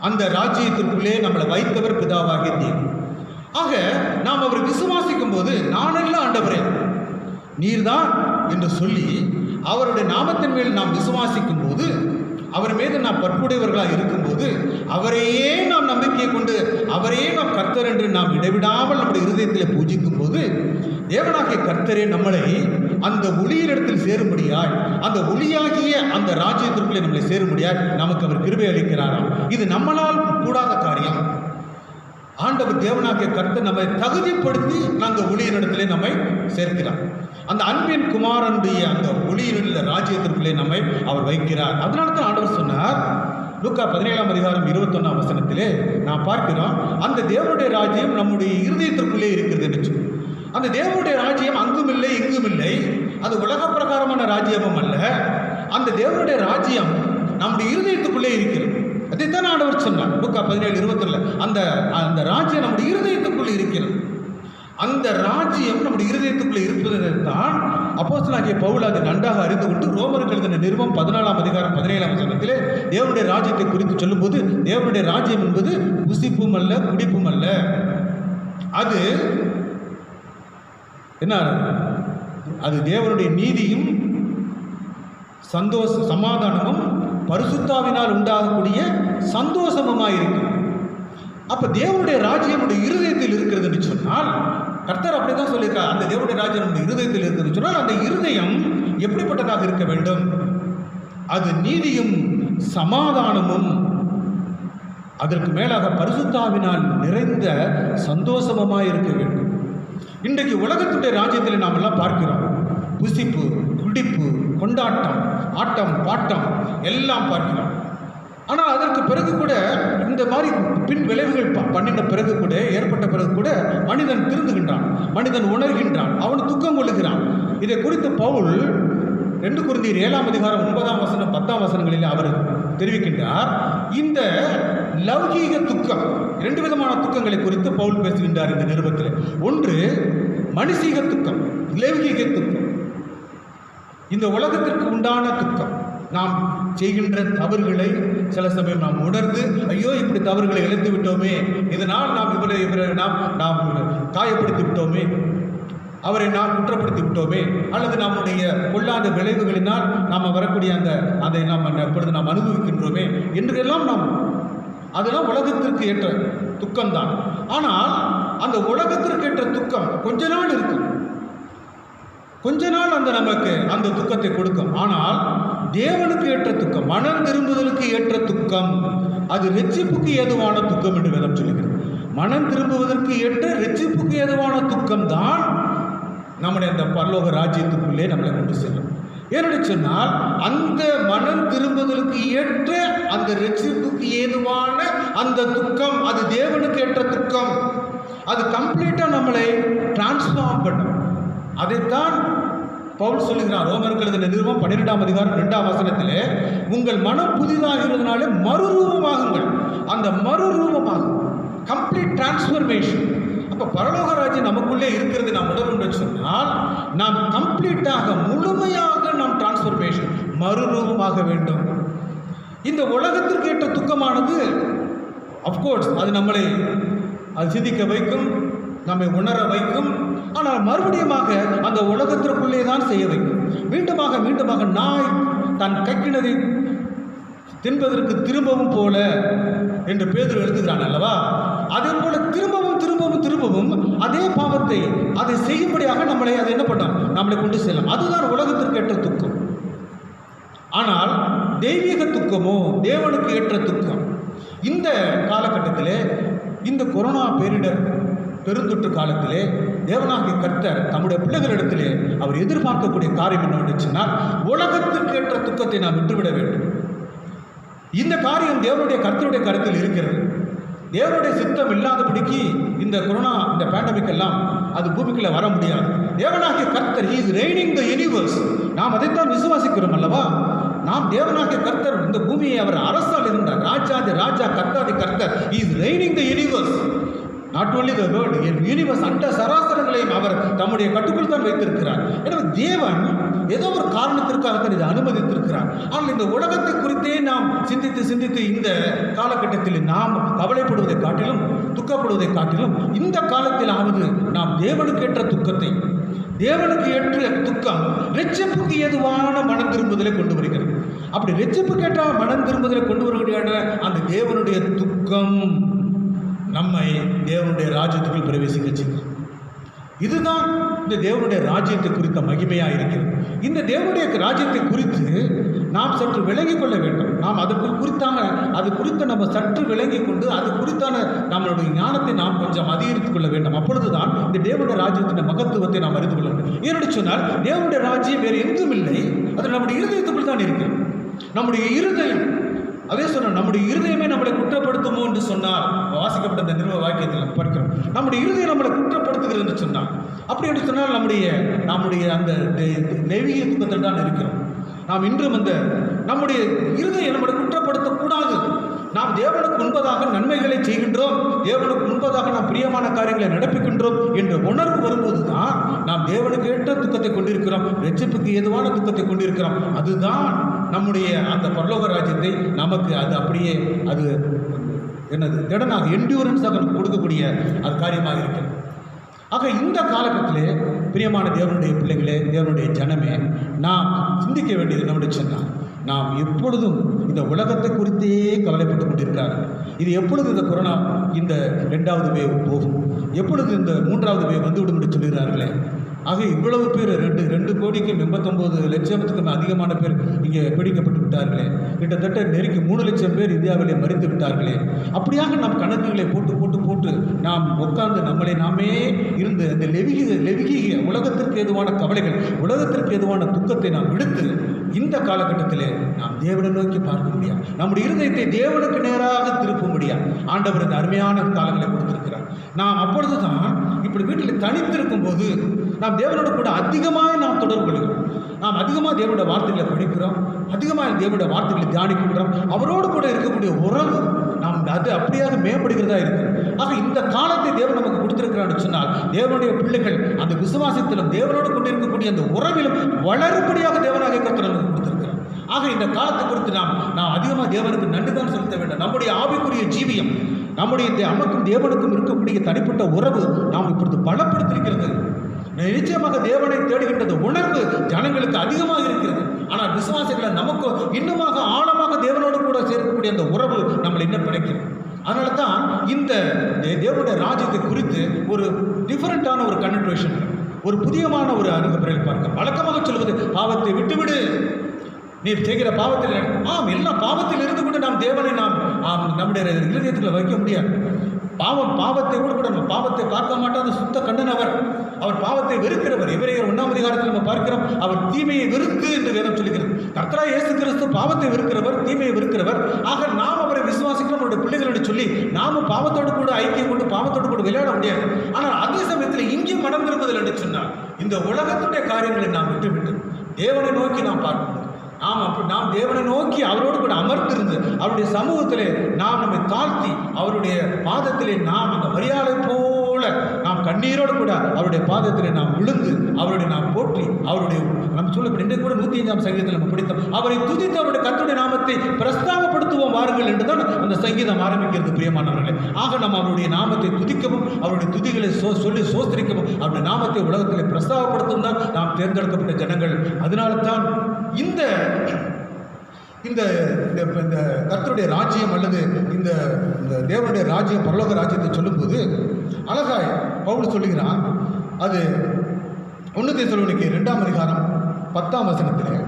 அந்த ராஜ்யத்திற்குள்ளே நம்மளை வைத்தவர் பிதாவாகிய தேவன். ஆக நாம் அவரை விசுவாசிக்கும் போது, நானல்ல ஆண்டவரே நீர்தான் என்று சொல்லி அவருடைய நாமத்தின் மேல் நாம் விசுவாசிக்கும் போது, அவர் மீது நாம் பற்றுடையவர்களாக இருக்கும்போது, அவரையே நாம் நம்பிக்கையை கொண்டு அவரையே நாம் கர்த்தர் என்று நாம் இடைவிடாமல் நம்முடைய இருதயத்தில் பூஜிக்கும் போது, தேவனாகிய கர்த்தரே நம்மளை அந்த ஒளியினிடத்தில் சேரும்படியாய், அந்த ஒளியாகிய அந்த ராஜ்யத்திற்குள்ளே நம்மளை சேரும்படியாய் நமக்கு அவர் கிருபை அளிக்கிறாராம். இது நம்மளால் கூடாத காரியம். ஆண்டவர் தேவனாகிய கர்த்தர் நம்மை தகுதிப்படுத்தி அந்த ஒளியினிடத்திலே நம்மை சேர்க்கிறார். அந்த அன்பின் குமாரனுடைய அந்த ஒளியினுள்ள ராஜ்யத்திற்குள்ளே நம்மை அவர் வைக்கிறார். அதனால தான் ஆண்டவர் சொன்னார், லூக்கா 17ஆம் அதிகாரம் 21ஆம் வசனத்திலே நாம் பார்க்கிறோம், அந்த தேவனுடைய ராஜ்யம் நம்முடைய இருதயத்திற்குள்ளே இருக்கிறது என்று சொல்லி. அந்த தேவனுடைய ராஜ்யம் அங்கும் இல்லை இங்கும் இல்லை, அது உலக பிரகாரமான ராஜ்யமும் அல்ல. அந்த தேவனுடைய ராஜ்யம் நம்முடைய இருதயத்துக்குள்ளே இருக்கிறது. அதைத்தான் ஆண்டவர் சொன்னார் லூக்கா 17:22. அந்த ராஜ்யம் நம்முடைய இருதயத்துக்குள்ளே இருக்கிறது. அந்த ராஜ்யம் நம்முடைய இருதயத்துக்குள்ளே இருப்பதை தான் அப்போஸ்தலனாகிய பவுல் அதை நன்றாக அறிந்து கொண்டு ரோமருக்கு எழுதின நிருபம் 14ஆம் அதிகாரம் 17ஆம் வசனத்திலே தேவனுடைய ராஜ்யத்தை குறித்து சொல்லும்போது, தேவனுடைய ராஜ்யம் என்பது புசிப்பும் அல்ல, குடிப்பும் அல்ல. அது என்ன? அது தேவனுடைய நீதியும் சமாதானமும் பரிசுத்தாவினால் உண்டாகக்கூடிய சந்தோஷமுமாயிருக்கு. அப்ப தேவனுடைய ராஜ்யம் நம்முடைய இருதயத்தில் இருக்கிறது என்று சொன்னால், கர்த்தர் அப்படிதான் சொல்லியிருக்கார், அந்த தேவனுடைய ராஜ்யம் நம்முடைய இருதயத்தில் இருக்கிறது சொன்னால், அந்த இருதயம் எப்படிப்பட்டதாக இருக்க வேண்டும்? அது நீதியும் சமாதானமும் அதற்கு மேலாக பரிசுத்தாவினால் நிறைந்த சந்தோஷமுமாய் இருக்க வேண்டும். இன்றைக்கு உலகத்துடைய ராஜ்யத்தில் நாம் எல்லாம் பார்க்கிறோம், புசிப்பு, குடிப்பு, கொண்டாட்டம், ஆட்டம், பாட்டம் எல்லாம் பார்க்கிறோம். ஆனால் அதற்கு பிறகு கூட இந்த மாதிரி பின் விளைவுகள் பண்ணின பிறகு கூட, ஏற்பட்ட பிறகு கூட மனிதன் திருந்துகின்றான், மனிதன் உணர்கின்றான், அவன் துக்கம் கொள்ளுகிறான். இதை குறித்து பவுல் 2 கொரிந்தியர் 7ஆம் அதிகாரம் 9ஆம் வசனம் 10ஆம் வசனங்களில் அவர் தெரிவிக்கின்றார். இந்த லௌகீக துக்கம், 2 விதமான துக்கங்களை குறித்து பவுல் பேசுகின்றார் இந்த நிருபத்தில். ஒன்று மனுஷீக துக்கம், லௌகீக துக்கம், இந்த உலகத்திற்கு உண்டான துக்கம். நாம் செய்கின்ற தவறுகளை சில சமயம் நாம் உணர்ந்து, ஐயோ இப்படி தவறுகளை இழந்து விட்டோமே, இதனால் நாம் இவரை நாம் காயப்படுத்தி விட்டோமே, அவரை நாம் குற்றப்படுத்தி விட்டோமே, அல்லது நம்முடைய கொள்ளாத விளைவுகளினால் நாம் வரக்கூடிய அதை நாம் எப்பொழுது நாம் அனுபவிக்கின்றோமே என்றெல்லாம் அதெல்லாம் உலகத்திற்கு ஏற்ற துக்கம்தான். ஆனால் அந்த உலகத்திற்கு ஏற்ற துக்கம் கொஞ்ச நாள் இருக்கும், கொஞ்ச நாள் நமக்கு அந்த துக்கத்தை கொடுக்கும். ஆனால் தேவனுக்கு ஏற்ற துக்கம், மனம் திரும்புதலுக்கு ஏற்ற துக்கம், அது ரட்சிப்புக்கு ஏதுவான துக்கம் என்று வேதம் சொல்லுகிறது. மனம் திரும்புவதற்கு ஏற்ற ரட்சிப்புக்கு ஏதுவான துக்கம் தான் நம்முடைய அந்த பரலோக ராஜ்யத்துக்குள்ளே நம்மளை கொண்டு செல்லும். ஏன்னு சொன்னால், அந்த மனம் திரும்புதலுக்கு ஏற்ற அந்த ரட்சிப்புக்கு ஏதுவான அந்த துக்கம், அது தேவனுக்கு ஏற்ற துக்கம். அது கம்ப்ளீட்டாக நம்மளை டிரான்ஸ்ஃபார்ம் பண்ணும். அதைத்தான் பவுல் சொல்லுகிறார் ரோமருக்கு எழுதின நிருபம் 12ஆம் அதிகாரம் 2ஆம் வசனத்திலே, உங்கள் மனம் புதிதாகிறதுனாலே மறுரூபமாகுங்கள். அந்த மறுரூபமாகும், கம்ப்ளீட் டிரான்ஸ்ஃபர்மேஷன். அப்போ பரலோக ராஜ்யம் நமக்குள்ளே இருக்கிறது நாம் உணர்வு சொன்னால் நாம் கம்ப்ளீட்டாக முழுமையாக நாம் டிரான்ஸ்ஃபர்மேஷன் மறுரூபமாக வேண்டும். இந்த உலகத்திற்கு ஏற்ற துக்கமானது அஃப்கோர்ஸ் அது நம்மளை அது சிந்திக்க வைக்கும், நம்மை உணர வைக்கும். ஆனால் மறுபடியுமாக அந்த உலகத்திற்குள்ளே தான் செய்ய வைக்கும். மீண்டுமாக நாய் தன் கக்கினதை தின்பதற்கு திரும்பவும் போல என்று பேதுரு எழுதுகிறான் அல்லவா? அதே போல திரும்பவும் அதே பாவத்தை அதை செய்யும்படியாக நம்மளை அதை என்ன பண்ணோம், நம்மளை கொண்டு செல்லும். அதுதான் உலகத்திற்கு ஏற்ற துக்கம். ஆனால் தெய்வீக துக்கமோ தேவனுக்கு ஏற்ற துக்கம். இந்த காலகட்டத்திலே, இந்த கொரோனா பேரிடர் பெருந்தொற்று காலத்திலே தேவனாகிய கர்த்தர் தம்முடைய பிள்ளைகளிடத்திலே அவர் எதிர்பார்க்கக்கூடிய காரியம் என்னவென்று சொன்னால், உலகத்திற்கு ஏற்ற துக்கத்தை நாம் விட்டுவிட வேண்டும். இந்த காரியம் தேவனுடைய கர்த்தருடைய கருத்தில் இருக்கிறது. தேவனுடைய சித்தம் இல்லாதபடிக்கு இந்த கொரோனா, இந்த பேண்டமிக் எல்லாம் அது பூமிக்குள்ள வர முடியாது. தேவனாகிய கர்த்தர் இஸ் ரெய்னிங் த யூனிவர்ஸ். நாம் அதைத்தான் விசுவாசிக்கிறோம் அல்லவா? நாம் தேவனாகிய கர்த்தர் இந்த பூமியை அவர் அரசால் இருந்தார். ராஜாதி ராஜா, கர்த்தாதி கர்த்தர் is raining the universe. Not only the world, N universe அண்ட சராசரங்களையும் அவர் தம்முடைய கட்டுக்குள் தான் வைத்திருக்கிறார். எனவே தேவன் ஏதோ ஒரு காரணத்திற்காகத்தான் இதை அனுமதித்திருக்கிறார். ஆனால் இந்த உலகத்தை குறித்தே நாம் சிந்தித்து இந்த காலகட்டத்தில் நாம் கவலைப்படுவதை காட்டிலும், துக்கப்படுவதை காட்டிலும், இந்த காலத்திலாவது நாம் தேவனுக்கு ஏற்ற துக்கத்தை, தேவனுக்கு ஏற்ற துக்கம் இரட்சிப்புக்கு ஏதுவான மனம் திரும்புதலை கொண்டு வருகிறது. அப்படி இரட்சிப்புக்கு ஏற்ற மனம் திரும்புதலை கொண்டு வருவதையான அந்த தேவனுடைய துக்கம் நம்மை தேவனுடைய ராஜ்யத்துக்குள் பிரவேசிக்க செய்யும். இதுதான் இந்த தேவனுடைய ராஜ்யத்தை குறித்த மகிமையாக இருக்கிறது. இந்த தேவனுடைய ராஜ்யத்தை குறித்து நாம் சற்று விளங்கிக் கொள்ள வேண்டும். நாம் அது குறித்து நம்ம சற்று விளங்கி கொண்டு அது குறித்தான நம்மளுடைய ஞானத்தை நாம் கொஞ்சம் அதிகரித்துக் கொள்ள வேண்டும். அப்பொழுதுதான் இந்த தேவனுடைய ராஜ்யத்தின் மகத்துவத்தை நாம் அறிந்து கொள்ள வேண்டும். ஏனென்று சொன்னால் தேவனுடைய ராஜ்யம் வேறு எங்கும் இல்லை, அது நம்முடைய இருதயத்துக்குள் தான் இருக்கிறது. நம்முடைய இருதயம், அதே சொன்ன நம்முடைய இருதயமே நம்மளை குற்றப்படுத்துமோ என்று சொன்னால், வாசிக்கப்பட்ட இந்த நிறுவ வாக்கியத்தில் படிக்கிறோம், நம்முடைய இருதயம் நம்மளை குற்றப்படுத்துகிறது என்று சொன்னால், அப்படி என்று சொன்னால் நம்முடைய அந்த தெய்வீக துக்கத்தில் தான் இருக்கிறோம். நாம் இன்றும் அந்த நம்முடைய இருதயம் நம்மளை குற்றப்படுத்தக்கூடாது. நாம் தேவனுக்கு முன்பதாக நன்மைகளை செய்கின்றோம், தேவனுக்கு முன்பதாக நாம் பிரியமான காரியங்களை நடப்பிக்கின்றோம் என்ற உணர்வு வரும்போது தான் நாம் தேவனுக்கு ஏற்ற துக்கத்தை கொண்டிருக்கிறோம், இரட்சிப்புக்கு ஏதுவான துக்கத்தை கொண்டிருக்கிறோம். அதுதான் நம்முடைய அந்த பரலோக ராஜ்யத்தை நமக்கு அது அப்படியே அது என்னது திடனாக என்டியூரன்ஸாக கொடுக்கக்கூடிய அது காரியமாக இருக்கிறது. ஆக இந்த காலகட்டத்திலே பிரியமான தேவனுடைய பிள்ளைகளே, தேவனுடைய ஜனமே, நாம் சிந்திக்க வேண்டியது என்னவென்று சொன்னால், நாம் எப்பொழுதும் இந்த உலகத்தை குறித்தே கவலைப்பட்டு கொண்டிருக்கிறார்கள். இது எப்பொழுது இந்த கொரோனா இந்த 2வது வேவ் போகும், எப்பொழுது இந்த 3வது வேவ் வந்துவிடும் என்று சொல்கிறார்களே. ஆக இவ்வளவு பேர் 2,89,00,000 அதிகமான பேர் இங்கே பிடிக்கப்பட்டு விட்டார்களே. கிட்டத்தட்ட நெருக்கி 3 லட்சம் பேர் இந்தியாவிலே மறித்து விட்டார்களே. அப்படியாக நாம் கணக்குகளை போட்டு நாம் உட்கார்ந்து நம்மளை நாமே இருந்து அந்த லெவிகிய உலகத்திற்கு ஏதுவான கவலைகள், உலகத்திற்கு ஏதுவான துக்கத்தை நாம் விடுத்து இந்த காலகட்டத்திலே நாம் தேவனை நோக்கி பார்க்க முடியாது, நம்முடைய இருதயத்தை தேவனுக்கு நேராக திருப்ப முடியாது. ஆண்டவர் இந்த அருமையான காலங்களை கொடுத்திருக்கிறார். நாம் அப்பொழுதுதான் இப்படி வீட்டில் தனித்திருக்கும் போது நாம் தேவனோட கூட அதிகமாக நாம் தொடர்பு கொள்கிறோம். நாம் அதிகமாக தேவனுடைய வார்த்தைகளை படிக்கிறோம், அதிகமாக தேவனுடைய வார்த்தைகளை தியானிக்கின்றோம். அவரோடு கூட இருக்கக்கூடிய உறவு நாம் அது அப்படியாக மேம்படுகிறதா இருக்கு. ஆக இந்த காலத்தை தேவன் நமக்கு கொடுத்திருக்கிறான்னு சொன்னால், தேவனுடைய பிள்ளைகள் அந்த விசுவாசத்திலும் தேவனோடு கொண்டு இருக்கக்கூடிய அந்த உறவிலும் வளரும்படியாக தேவனாக கர்த்தர் நமக்கு கொடுத்திருக்கிறார். ஆக இந்த காலத்தை குறித்து நாம் அதிகமாக தேவனுக்கு நன்றி தான் செலுத்த வேண்டும். நம்முடைய ஆவிக்குரிய ஜீவியம், நம்முடைய நமக்கும் தேவனுக்கும் இருக்கக்கூடிய தனிப்பட்ட உறவு நாம் இப்பொழுது பலப்படுத்திருக்கிறது. நிச்சயமாக தேவனை தேடுகின்றது உணர்வு ஜனங்களுக்கு அதிகமாக இருக்கிறது. ஆனால் விசுவாசிகளை நமக்கு இன்னுமாக ஆழமாக தேவனோடு கூட சேர்க்கக்கூடிய அந்த உறவு நம்மளை இன்னும் கிடைக்கிறது. அதனால தான் இந்த தேவனுடைய ராஜ்யத்தை குறித்து ஒரு டிஃபரெண்டான ஒரு கன்வர்சேஷன், ஒரு புதியமான ஒரு அணுகுமுறையில் பார்க்க. வழக்கமாக சொல்வது பாவத்தை விட்டுவிடு, நீ செய்கிற பாவத்தில் எல்லாம் பாவத்தில் இருந்து கொண்டு நாம் தேவனை நம்முடைய இருதயத்தில் வைக்க முடியாது. பாவத்தை கூட நம்ம பாவத்தை பார்க்க மாட்டாத சுத்த கண்ணன் அவர் பாவத்தை வெறுக்கிறவர். எபிரேயர் 1ஆம் அதிகாரத்தில் நம்ம பார்க்கிறோம், அவர் தீமையை வெறுத்து என்று வேதம் சொல்லுகிறது. கர்த்தராகிய இயேசு கிறிஸ்து பாவத்தை வெறுக்கிறவர், தீமையை வெறுக்கிறவர். ஆக நாம் அவரை விசுவாசிக்கிறோம், அவருடைய பிள்ளைகள் என்று சொல்லி நாம பாவத்தோடு கூட ஐக்கியம் கொண்டு பாவத்தோடு கூட விளையாட முடியாது. ஆனால் அதே சமயத்தில் இங்கே மனம் திரும்புதல் என்று சொன்னால், இந்த உலகத்துடைய காரியங்களை நாம் விட்டுவிட்டு தேவனை நோக்கி நாம் பார்க்கணும். நாம் தேவனை நோக்கி அவரோடு கூட அமர்ந்திருந்து அவருடைய சமூகத்திலே நாம் நம்மை தாழ்த்தி அவருடைய பாதத்திலே நாம் அந்த மரியாதை போல போல நாம் கண்ணீரோடு கூட அவருடைய பாதத்தில் நாம் விழுந்து அவருடைய நாம் போற்றி அவருடைய நம்ம சொல்லப்படும் இன்றைக்கு கூட 105ஆம் சங்கீதத்தில் நம்ம படித்தோம், அவரை துதித்து அவருடைய கர்த்தருடைய நாமத்தை பிரஸ்தாபப்படுத்துவோம் வாருங்கள் என்றுதான் அந்த சங்கீதம் ஆரம்பிக்கிறது. பிரியமானவர்களே, ஆக நம்ம அவருடைய நாமத்தை துதிக்கவும் அவருடைய துதிகளை சொல்லி சோஸ்திரிக்கவும் அவருடைய நாமத்தை உலகத்தில் பிரஸ்தாபப்படுத்தும் தான் நாம் தேர்ந்தெடுக்கப்பட்ட ஜனங்கள். அதனால தான் இந்த இந்த கர்த்தருடைய ராஜ்யம் அல்லது இந்த தேவனுடைய ராஜ்யம் பரலோக ராஜ்யத்தை சொல்லும்போது அழகாய் பவுல் சொல்லுகிறான். அது 1 தெசலோனிக்கேயர் 2ஆம் அதிகாரம் 10ஆம் வசனத்தில்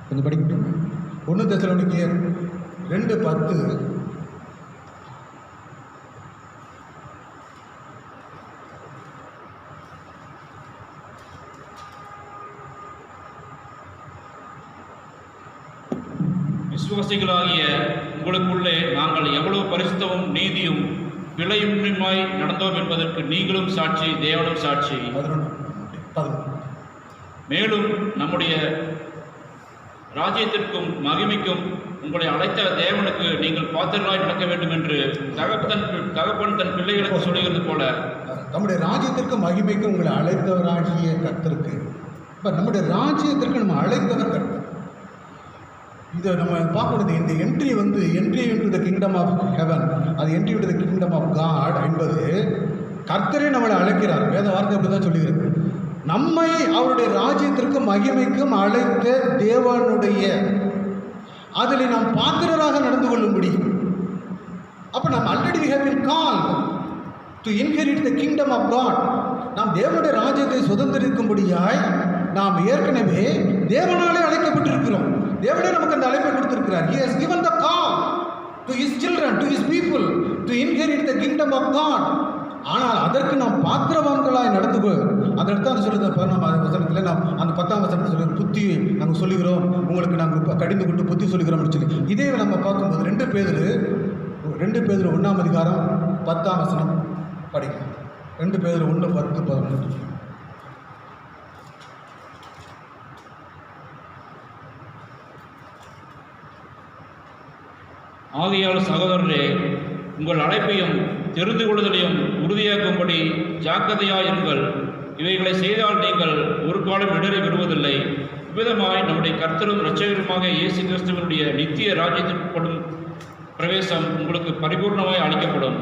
கொஞ்சம் படிக்கட்டும். 1 தெசலோனிக்கேயர் 2:10. விசுவாசிகளாகிய உங்களுக்குள்ளே நாங்கள் எவ்வளவு பரிசுத்தமும் நீதியும் பிழையுமாய் நடந்தோம் என்பதற்கு நீங்களும் சாட்சி, தேவனும் சாட்சி. மேலும் நம்முடைய ராஜ்யத்திற்கும் மகிமைக்கும் உங்களை அழைத்த தேவனுக்கு நீங்கள் பாத்திரராய் நடக்க வேண்டும் என்று தகப்பன் தன் பிள்ளைகளுக்கு சொல்லுகிறது போல நம்முடைய ராஜ்யத்திற்கு மகிமைக்கு உங்களை அழைத்தவராகிய கர்த்தருக்கு, இப்போ நம்முடைய ராஜ்யத்திற்கு நம்ம அழைத்தவர் கர்த்தர். இதை நம்ம பார்க்கறது இந்த entry into the kingdom of heaven, அது entry into the kingdom of God என்பது கர்த்தரே நம்மளை அழைக்கிறார். வேத வார்த்தை அப்படி தான் சொல்லுகிறது. நம்மை அவருடைய ராஜ்யத்திற்கு மகிமைக்கும் அழைத்த தேவனுடைய அதில் நாம் பாத்திரராக நடந்து கொள்ளும்படி. அப்போ நம்ம already we have been called to inherit the kingdom of God. நாம் தேவனுடைய ராஜ்யத்தை சுதந்திரிக்கும்படியாய் நாம் ஏற்கனவே தேவனாலே அழைக்கப்பட்டிருக்கிறோம். தேவனே நமக்கு அந்த அழைப்பை கொடுத்திருக்கிறார். He has given the call to his children, to his people to inherit the kingdom of God. ஆனால் அதற்கு நாம் பாத்திரவான்களாய் நடந்து அதற்கு தான் சொல்லுறது. 11ஆம் வசனத்தில் நாம் அந்த 10ஆம் வசனத்தில் சொல்லுற புத்தி நாங்கள் சொல்லுகிறோம், உங்களுக்கு நாங்கள் கடிந்து கொண்டு புத்தி சொல்லுகிறோம்னு சொல்லி இதே நம்ம பார்க்கும்போது 2 பேதுரு 1ஆம் அதிகாரம் 10ஆம் வசனம் படிக்கலாம். 2 பேதுரு 1:10-11. ஆகையால் சகோதரரே, உங்கள் அழைப்பையும் தெரிந்து கொள்ளுதலையும் உறுதியாக்கும்படி ஜாக்கிரதையாயிருங்கள். இவைகளை செய்தால் நீங்கள் ஒரு காலம் இடறி விடுவதில்லை. இவ்விதமாய் நம்முடைய கர்த்தரும் இரட்சகருமாக இயேசு கிறிஸ்துவனுடைய நித்திய ராஜ்யத்திற்குட்படும் பிரவேசம் உங்களுக்கு பரிபூர்ணமாய் அளிக்கப்படும்.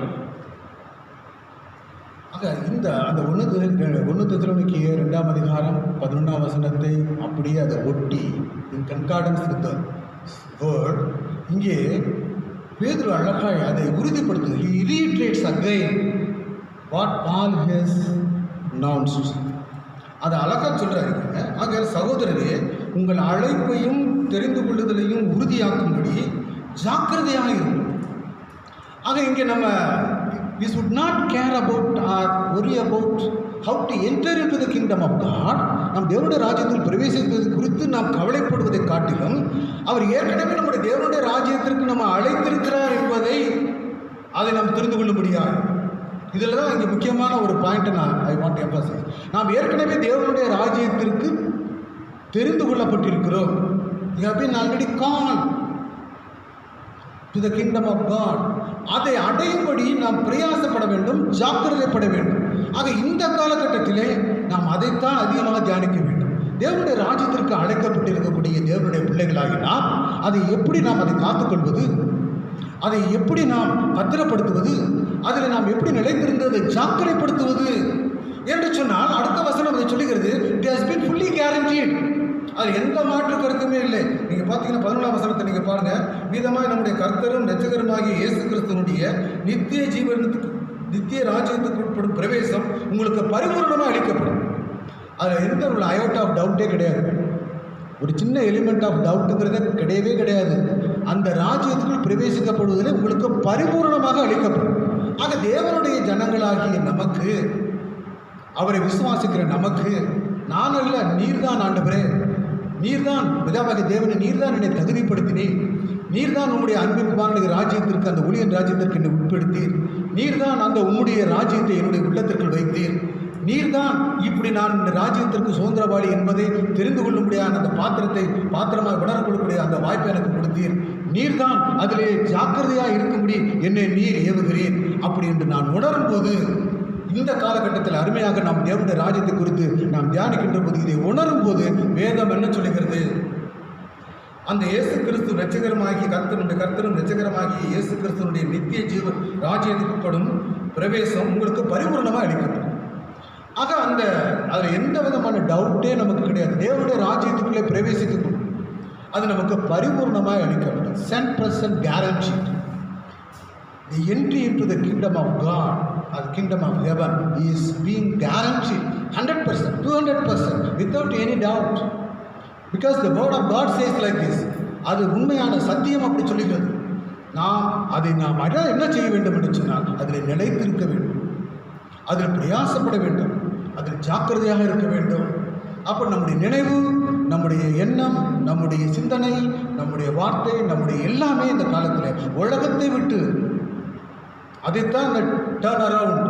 ஆக அந்த 1 தெசலோனிக்கேயர் 2ஆம் அதிகாரம் 11ஆம் வசனத்தை அப்படியே அதை ஒட்டி இன் கன்கார்டன்ஸ் வித் தி வேர்ட் இங்கே பேதுரு அழகாய் அதை உறுதிப்படுத்துது. He reiterates again what Paul has announced. அதை அழகாக சொல்கிறாரு. ஆக சகோதரரே, உங்கள் அழைப்பையும் தெரிந்து கொள்ளுதலையும் உறுதியாக்கும்படி ஜாக்கிரதையாக இருக்கும். ஆக இங்கே நம்ம we should not care about or worry about how to enter into the kingdom of God. நாம் தேவனுடைய ராஜ்யத்தில் பிரவேசிப்பது குறித்து நாம் கவலைப்படுவதை காட்டிலும் அவர் ஏற்கனவே நம்முடைய தேவனுடைய ராஜ்யத்திற்கு நம்ம அழைத்திருக்கிறார் என்பதை அதை நாம் தெரிந்து கொள்ள முடியாது. இதில் தான் இங்கே முக்கியமான ஒரு பாயிண்ட்டை ஐ வாண்ட் எம்பசைஸ். நாம் ஏற்கனவே தேவனுடைய ராஜ்யத்திற்கு தெரிந்து கொள்ளப்பட்டிருக்கிறோம். we have been already called to the kingdom of God. அதை அடையும்படி நாம் பிரயாசப்பட வேண்டும், ஜாக்கிரதைப்பட வேண்டும். ஆக இந்த காலகட்டத்திலே நாம் அதைத்தான் அதிகமாக தியானிக்க வேண்டும். தேவனுடைய ராஜ்யத்திற்கு அழைக்கப்பட்டிருக்கக்கூடிய தேவனுடைய பிள்ளைகளாகி நாம் அதை எப்படி நாம் அதை காத்துக்கொள்வது, அதை எப்படி நாம் பத்திரப்படுத்துவது, அதில் நாம் எப்படி நிலைத்திருந்ததை ஜாக்கிரதைப்படுத்துவது என்று சொன்னால் அடுத்த வசனம் அதை சொல்லுகிறது. It has been fully guaranteed. அது எந்த மாற்று கருத்துமே இல்லை. நீங்கள் பார்த்தீங்கன்னா 11ஆம் வசனத்தை நீங்கள் பாருங்கள். விதமாக நம்முடைய கர்த்தரும் இரட்சகருமாகிய இயேசு கிறிஸ்துவனுடைய நித்திய ஜீவனத்துக்கு நித்திய ராஜ்யத்துக்கு உட்படும் பிரவேசம் உங்களுக்கு பரிபூர்ணமாக அளிக்கப்படும். அதில் எந்த ஒரு அயோட் ஆஃப் டவுட்டே கிடையாது. ஒரு சின்ன எலிமெண்ட் ஆஃப் டவுட்டுங்கிறதே கிடையவே கிடையாது. அந்த ராஜ்யத்துக்குள் பிரவேசிக்கப்படுவதில் உங்களுக்கு பரிபூர்ணமாக அளிக்கப்படும். ஆக தேவனுடைய ஜனங்களாகிய நமக்கு, அவரை விசுவாசிக்கிற நமக்கு, நான் அல்ல நீர்தான் ஆண்டவரே, நீர்தான் பிதாவாகிய தேவனை, நீர்தான் என்னை தகுதிப்படுத்தினீர், நீர்தான் உம்முடைய அன்பின் குமாரனுடைய ராஜ்யத்திற்கு, அந்த ஊழியன் ராஜ்யத்திற்கு என்னை உட்படுத்தீர், நீர்தான் அந்த உம்முடைய ராஜ்யத்தை என்னுடைய உள்ளத்திற்குள் வைத்தீர், நீர்தான் இப்படி நான் இந்த ராஜ்யத்திற்கு சுதந்திரவாளி என்பதை தெரிந்து கொள்ளும்படியான அந்த பாத்திரமாக உணரக்கூடிய அந்த வாய்ப்பை எனக்கு கொடுத்தீர், நீர்தான் அதிலே ஜாக்கிரதையாக இருக்கும்படி என்னை நீர் ஏவுகிறீர். அப்படி என்று நான் உணரும் போது இந்த காலகட்டத்தில் அருமையாக நாம் தேவனுடைய ராஜ்யத்தை குறித்து நாம் தியானிக்கின்ற போது, இதை உணரும் போது வேதம் என்ன சொல்லுகிறது? அந்த இயேசு கிறிஸ்து ரட்சகரமாகி கர்த்தரும் ரட்சகரமாகி இயேசு கிறிஸ்துவனுடைய நித்திய ஜீவ ராஜ்யத்துக்குப்படும் பிரவேசம் உங்களுக்கு பரிபூர்ணமாக அளிக்கப்படும். ஆக அதில் எந்த விதமான டவுட்டே நமக்கு கிடையாது. தேவனுடைய ராஜ்யத்துக்குள்ளே பிரவேசிக்கும் அது நமக்கு பரிபூர்ணமாக அளிக்கப்படும். 100% guarantee. The entry into the kingdom of God or the kingdom of heaven is being guaranteed 100%, 200%, without any doubt. Because the word of God says like this. அது உண்மையான சத்தியம் அப்படி சொல்லுகிறது. அதை நாம் என்ன செய்ய வேண்டும் என்று சொன்னால் அதில் நிலைத்திருக்க வேண்டும், அதில் பிரயாசப்பட வேண்டும், அதில் ஜாக்கிரதையாக இருக்க வேண்டும். அப்போ நம்முடைய நினைவு, நம்முடைய எண்ணம், நம்முடைய சிந்தனை, நம்முடைய வார்த்தை, நம்முடைய எல்லாமே இந்த காலத்தில் உலகத்தை விட்டு அதைத்தான் இந்த டேர்ன் அரவுண்ட்.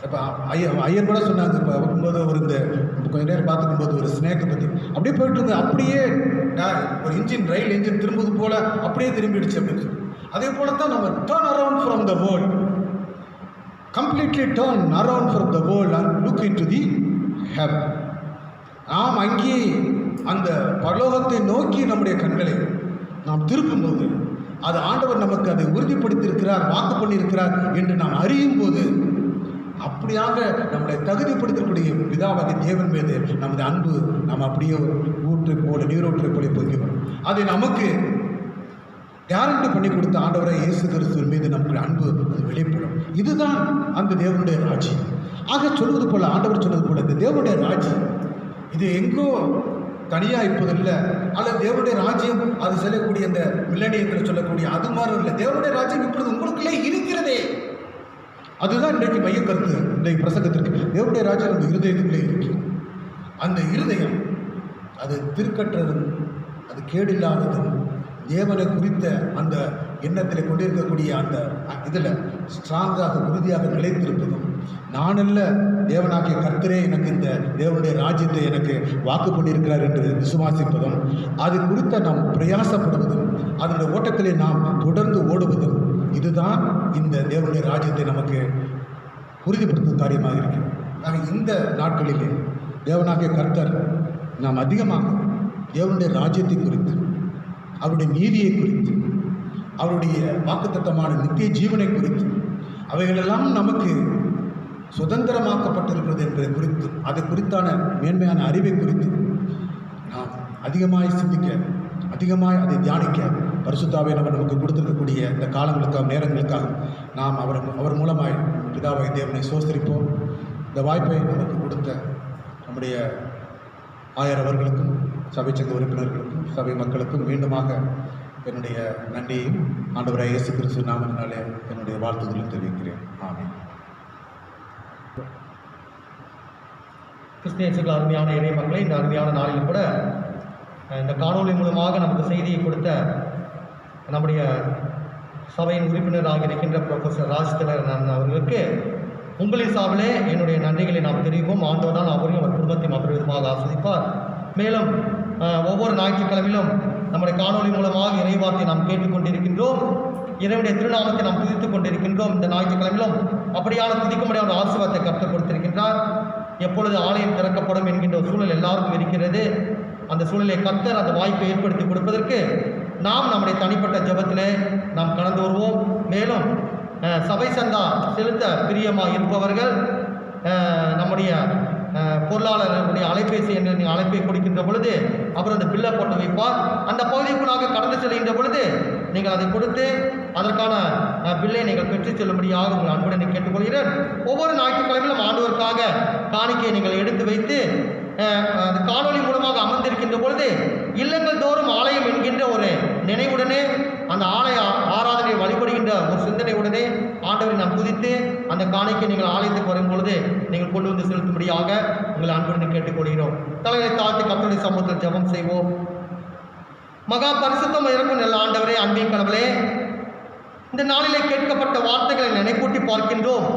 இப்போ ஐயர் கூட சொன்னாங்க, இப்போ வரும்போது இந்த கொஞ்ச நேரம் பார்த்துக்கும்போது ஒரு ஸ்னேக்கை பற்றி அப்படியே போயிட்டு இருந்தது. அப்படியே ஒரு ரயில் இன்ஜின் திரும்புவது போல அப்படியே திரும்பிடுச்சு அப்படின்னு சொல்லி, அதே போல தான் நம்ம turn around from the world, completely turn around from the world and look in to the heaven. நாம் அங்கே அந்த பரலோகத்தை நோக்கி நம்முடைய கண்களை நாம் திருப்பும்போது அது ஆண்டவர் நமக்கு அதை உறுதிப்படுத்தியிருக்கிறார், வாக்கு பண்ணியிருக்கிறார் என்று நாம் அறியும் போது அப்படியாக நம்மளை தகுதிப்படுத்தக்கூடிய பிதாவாகிய தேவன் மீது நமது அன்பு நாம் அப்படியே ஊற்றை போல நீரோற்றை போல பொங்கிடும். அதை நமக்கு கேரண்டி பண்ணி கொடுத்த ஆண்டவரை இயேசு கிறிஸ்துவின் மீது நமக்கு அன்பு அது வெளிப்படும். இதுதான் அந்த தேவனுடைய ராஜ்யம். ஆக சொல்வது போல, ஆண்டவர் சொன்னது போல, இந்த தேவனுடைய ராஜ்யம் இது எங்கோ தனியாக இப்போதில்லை, அல்லது தேவனுடைய ராஜ்யம் அது செல்லக்கூடிய இந்த மில்லனியத்தில் சொல்லக்கூடிய அது மாதிரி இல்லை. தேவனுடைய ராஜ்யம் இப்பொழுது உங்களுக்குள்ளே இருக்கிறதே. அதுதான் இன்றைக்கு மைய கருத்து இன்றைக்கு பிரசங்கத்திற்கு. தேவனுடைய ராஜ்யம் அந்த இருதயத்துக்குள்ளே இருக்கு. அந்த இருதயம் அது திருக்கற்றதும் அது கேடில்லாததும் தேவனை குறித்த அந்த எண்ணத்தில் கொண்டிருக்கக்கூடிய அந்த இதில் ஸ்ட்ராங்காக உறுதியாக நிலைத்திருப்பதும், நானல்ல தேவனாகிய கர்த்தரே எனக்கு இந்த தேவனுடைய ராஜ்யத்தை எனக்கு வாக்கு பண்ணியிருக்கிறார் என்று விசுவாசிப்பதும், அது குறித்த நாம் பிரயாசப்படுவதும், அதனுடைய ஓட்டத்திலே நாம் தொடர்ந்து ஓடுவதும், இதுதான் இந்த தேவனுடைய ராஜ்யத்தை நமக்கு உறுதிப்படுத்தும் காரியமாக இருக்கிறது. ஆக இந்த நாட்களிலே தேவனாகிய கர்த்தர் நாம் அதிகமாக தேவனுடைய ராஜ்யத்தை குறித்து, அவருடைய நீதியை குறித்து, அவருடைய வாக்குத்தத்தமான நித்திய ஜீவனை குறித்து, அவைகளெல்லாம் நமக்கு சுதந்திரமாக்கப்பட்டிருக்கிறது என்பதை குறித்து, அது குறித்தான மேன்மையான அறிவை குறித்து நாம் அதிகமாய் சிந்திக்க, அதிகமாய் அதை தியானிக்க பரிசுத்தாவே நமக்கு கொடுத்திருக்கக்கூடிய இந்த காலங்களுக்காக, நேரங்களுக்காக நாம் அவர் மூலமாய் பிதாவை தேவனை சோஸ்தரிப்போம். இந்த வாய்ப்பை நமக்கு கொடுத்த நம்முடைய ஆயர் அவர்களுக்கும், சபை சங்க உறுப்பினர்களுக்கும், சபை மக்களுக்கும் மீண்டுமாக என்னுடைய நன்றியையும் ஆண்டவராகிய இயேசு கிறிஸ்து நாமத்தினாலே என்னுடைய வாழ்த்துதலையும் தெரிவிக்கிறேன். ஆமென். கிறிஸ்தியன்ஸுக்கு அருமையான இறை மக்களை, இந்த அருமையான நாளில் கூட இந்த காணொலி மூலமாக நமக்கு செய்தியை கொடுத்த நம்முடைய சபையின் உறுப்பினராக இருக்கின்ற ப்ரொஃபஸர் ராஜ்திலகன் அவர்களுக்கு உங்களின் சார்பிலே என்னுடைய நன்றிகளை நாம் தெரிவிப்போம். ஆண்டவர் தான் அவரையும் அவர் குடும்பத்தையும் அபரிவிதமாக ஆஸ்வதிப்பார். மேலும் ஒவ்வொரு ஞாயிற்றுக்கிழமையிலும் நம்முடைய காணொலி மூலமாக இறைவார்த்தை நாம் கேட்டுக்கொண்டிருக்கின்றோம். இறைவனுடைய திருநாமத்தை நாம் துதித்துக் கொண்டிருக்கின்றோம். இந்த ஞாயிற்றுக்கிழமையிலும் அப்படியான துதிக்கும்படியான ஒரு ஆசீர்வாதத்தை கர்த்தர் கொடுத்திருக்கின்றார். எப்பொழுது ஆலயம் திறக்கப்படும் என்கின்ற ஒரு சூழல் எல்லாருக்கும் இருக்கிறது. அந்த சூழலை கர்த்தர் அந்த வாய்ப்பை ஏற்படுத்தி கொடுப்பதற்கு நாம் நம்முடைய தனிப்பட்ட ஜெபத்திலே நாம் கடந்து வருவோம். மேலும் சபை சந்தா செலுத்த பிரியமாக இருப்பவர்கள் நம்முடைய பொருளாளர்களுடைய அலைபேசி என்ற நீங்கள் அழைப்பை கொடுக்கின்ற பொழுது அவர் அந்த பில்லை போட்டு வைப்பார். அந்த பகுதிக்குள்ளாக கடந்து செல்கின்ற பொழுது நீங்கள் அதை கொடுத்து அதற்கான பில்லை நீங்கள் பெற்றுச் செல்லும்படியாக உங்கள் அன்புடன் கேட்டுக்கொள்கிறேன். ஒவ்வொரு ஞாயிற்றுக்கிழமையிலும் ஆண்டவருக்காக காணிக்கையை நீங்கள் எடுத்து வைத்து அந்த காணொலி மூலமாக அமர்ந்திருக்கின்ற பொழுது இல்லங்கள் தோறும் ஆலயம் என்கின்ற ஒரு நினைவுடனே, அந்த ஆலய ஆராதனை வழிபடுகின்ற ஒரு சிந்தனையுடனே ஆண்டவரை நாம் துதித்து அந்த காணிக்கை நீங்கள் ஆலயத்துக்கு வரும் பொழுது நீங்கள் கொண்டு வந்து செலுத்தும்படியாக உங்கள் அன்புடன் கேட்டுக்கொள்கிறோம். தலையை தாழ்த்தி கர்த்தருடைய சமூகத்தில் ஜெபம் செய்வோம். மகா பரிசுத்தம் இருக்கும் நல்ல ஆண்டவரே, அன்பின் கடவுளே, இந்த நாளிலே கேட்கப்பட்ட வார்த்தைகளை நினைப்பூட்டி பார்க்கின்றோம்.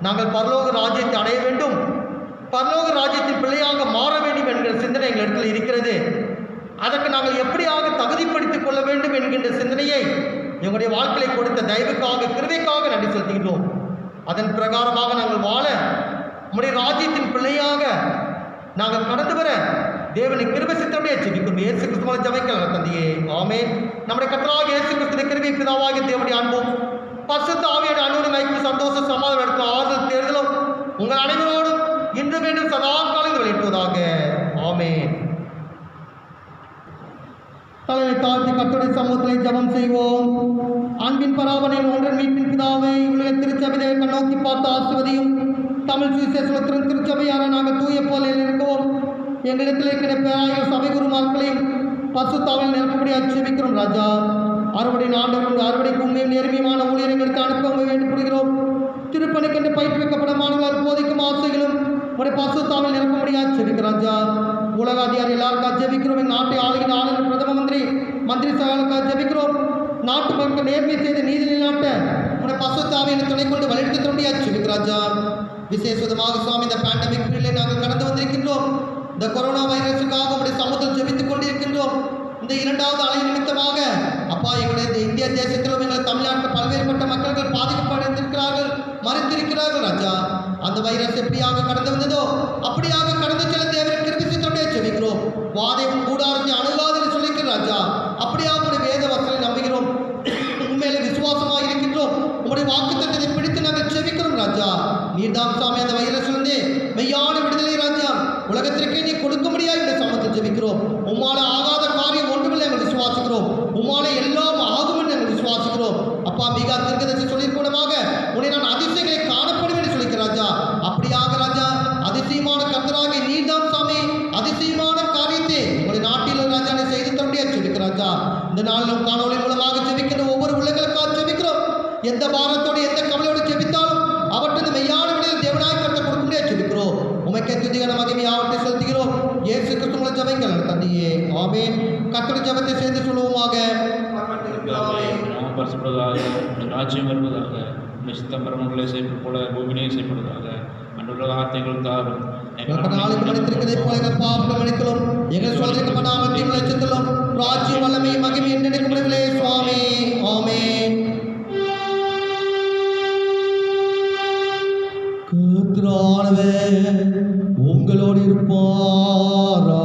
நாங்கள் பரலோக ராஜ்யத்தை அடைய வேண்டும், பரலோக ராஜ்யத்தின் பிள்ளையாக மாற வேண்டும் என்கிற சிந்தனை எங்கள் இடத்தில் இருக்கிறது. அதற்கு நாங்கள் எப்படியாக தகுதிப்படுத்திக் கொள்ள வேண்டும் என்கின்ற சிந்தனையை எங்களுடைய வாழ்க்கையை கொடுத்த தயவுக்காக, கிருபைக்காக நன்றி செலுத்துகின்றோம். அதன் பிரகாரமாக நாங்கள் வாழ உம்முடைய ராஜ்யத்தின் பிள்ளையாக நாங்கள் கடந்து வர தேவனை கிருபை சித்தமுடைய ஜெபிக்கிறோம். இயேசு கிறிஸ்துவின் ஜெபங்கள் தந்தையே, ஆமென். நம்முடைய கர்த்தராகிய இயேசு கிறிஸ்துவின் கிருபை, பிதாவாகிய தேவனுடைய அன்பும் பரிசுத்த ஆவியோட அனுமதிக்கும் சந்தோஷ சமாதானம் எடுத்து ஆறுதல் தேர்தலும் உங்கள் அனைவரோடும் இன்று மீண்டும் சதா காலங்கள் வெளியிட்டுவதாக. ஆமென். தலைமை தாழ்த்தி கர்த்தருடைய சமூகத்திலே ஜெபம் செய்வோம். அன்பின் பராபரின் ஒன்றன் மீட்பின் பிதாவை உலக திருச்சபையை கண்ணோக்கி பார்த்து ஆசிர்வதியும். தமிழ் சுவிசேஷத்தின் திருச்சபையான நாங்கள் தூய போல இருக்கவும் எங்களிடத்தில் இருக்கிற பேராய சபை குருமார்களையும் பரிசுத்தாவில் நிரப்பபடி ஆட்சேபிக்கிறோம். ராஜா, அறுவடை ஆண்டவரும் அறுவடைக்கு உண்மையும் நேர்மையான ஊழியர்களுக்கு அனுப்ப வேண்டுகிறோம். திருப்பணிக்கென்று பயிற்றுவிக்கப்பட மாணவர்கள் போதிக்கும் ஆசைகளும் உடைய பரிசுத்தாவில் நிரப்பபடி ஆட்சேபிக்கிறோம். ராஜா, உலக அதிகாரி எல்லாருக்கும் ஜெபிக்கிறோம். நாட்டை ஆளுகிற ஆளுநர் பிரதம மந்திரி சகாலுக்காக ஜெபிக்கிறோம். நாட்டு மக்கள் நேர்மை செய்து நீதி நிலைநாட்ட உடைய பரிசுத்தாவின் துணை கொண்டு வழிநடத்த ஜெபிக்கிறோம். ராஜா, விசேஷமாக சுவாமி இந்த பேண்டமிக் பீரியடில் நாங்கள் கடந்து வந்திருக்கின்றோம். இந்த கொரோனா வைரஸுக்காக உடைய சமூகத்தில் ஜெபித்துக் கொண்டிருக்கின்றோம். இந்த இரண்டாவது அலை நிமித்தமாக அப்பா எங்களுடைய இந்த இந்திய தேசத்திலும் எங்கள் தமிழ்நாட்டில் பல்வேறுபட்ட மக்கள் பாதிக்கப்பட்டிருக்கிறார்கள், மறைத்திருக்கிறார்கள். ராஜா, அந்த வைரஸ் எப்படியாக கடந்து வந்ததோ அப்படியாக கடந்து செல்ல தேவரின் கிருபையை ஜெபிக்கிறோம். வாதையும் கூடாரத்தை அணுகாதுன்னு சொல்லிக்கிறோம். ராஜா, அப்படியாக உடைய வேத வசனை நம்புகிறோம். உண்மையில விசுவாசமாக இருக்கின்றோம். உங்களுடைய வாக்குத்தத்தத்தை பிடித்து நாங்கள் ஜெபிக்கிறோம். ராஜா, நீர்தாம் சாமி அந்த வைரஸிலிருந்து மெய்யான விடுதலை ராஜா உலகத்திற்கே நீ கொடுக்க முடியாது என்ற சமத்தில் ஜெபிக்கிறோம். உம்மால ஆகாத காரியம் ஒன்றுமில்லை என்று விசுவாசிக்கிறோம். உம்மால எல்லாம் ஆகும் என்று விசுவாசிக்கிறோம். அப்பா, மிக தீர்க்கதரிசி சொல்லியிருக்கூடமாக உன்னை நான் அதிசயங்களை காணப்படும் என்று சொல்லிக்கிறேன். ராஜா, அப்படியாக ராஜா அதிசயமான கர்த்தராக நீர்தாம் சாமி அதிசயமான காரியத்தை உங்களுடைய நாட்டில் ராஜா நீ செய்து தரும்படியா ஜெபிக்கிறேன். ராஜா, இந்த நாளிலும் காணொலி மூலமாக ஜெபிக்கிற ஒவ்வொரு உள்ளங்களுக்காக ஜெபிக்கிறோம். எந்த பாரத்தோடு எந்த கவலையோடு ஜெபித்தாலும் அவற்றை மெய்யான விடையில் தேவனாய் கருத்தை கொடுக்க ஜெபிக்கிறோம். உமைக்கே துதிகன மகிமை ஆவற்றை செலுத்துகிறோம். இயேசு கிறிஸ்துவின் ஜெபங்கள் தந்தையே, ஆமென். கர்த்தருடைய ஜெபத்தை சேர்ந்து சொல்லுவோமாக. ராஜ்யம் வருவதாக, சித்தம் பரமங்களை செய்வது போல பூமியை செய்யப்படுவதாக. அன்றுள்ள வார்த்தைகள் தாரும் நாளுக்கு மனித்திருக்கிறதை போல எங்கள் பாவங்கள் மன்னித்தலும் எங்கள் சோதனைக்கப்படாமல் தீமை லட்சத்திலும் ராஜ்யம் வல்லமை மகிமை நினைக்கப்படுவதிலே சுவாமி. ஆமென். கர்த்தரானவர் உங்களோடு இருப்பாரா.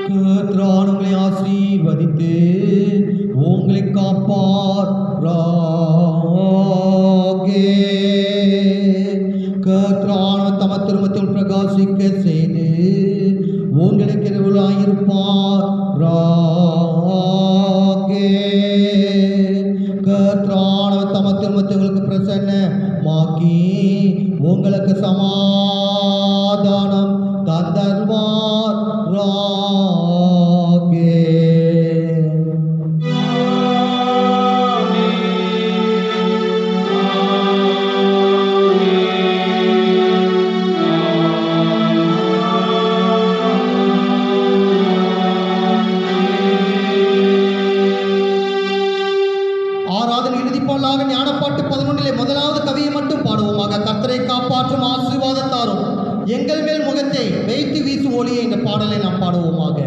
கர்த்தரானவரை ஆசீர்வதித்து உங்களை காப்பார். கர்த்தரானவர் தம திருமத்தில் பிரகாசிக்க செய்து உங்களுக்கு இருப்பார். கர்த்தரானவர் தம திருமத்துகளுக்கு பிரசன்னமாக்கி உங்களுக்கு சமாதானம் தந்தருவார். ஆராதனை இறுதிப்பாலாக ஞானப்பாட்டு 11 முதலாவது கவியை மட்டும் பாடுவோமாக. கர்த்தரை காப்பாற்றும் ஆசீர்வாதத்தாரும் எங்கள் மேல் முகத்தை வைத்து வீசு ஒளியை என்ற பாடலை நாம் பாடுவோமாக.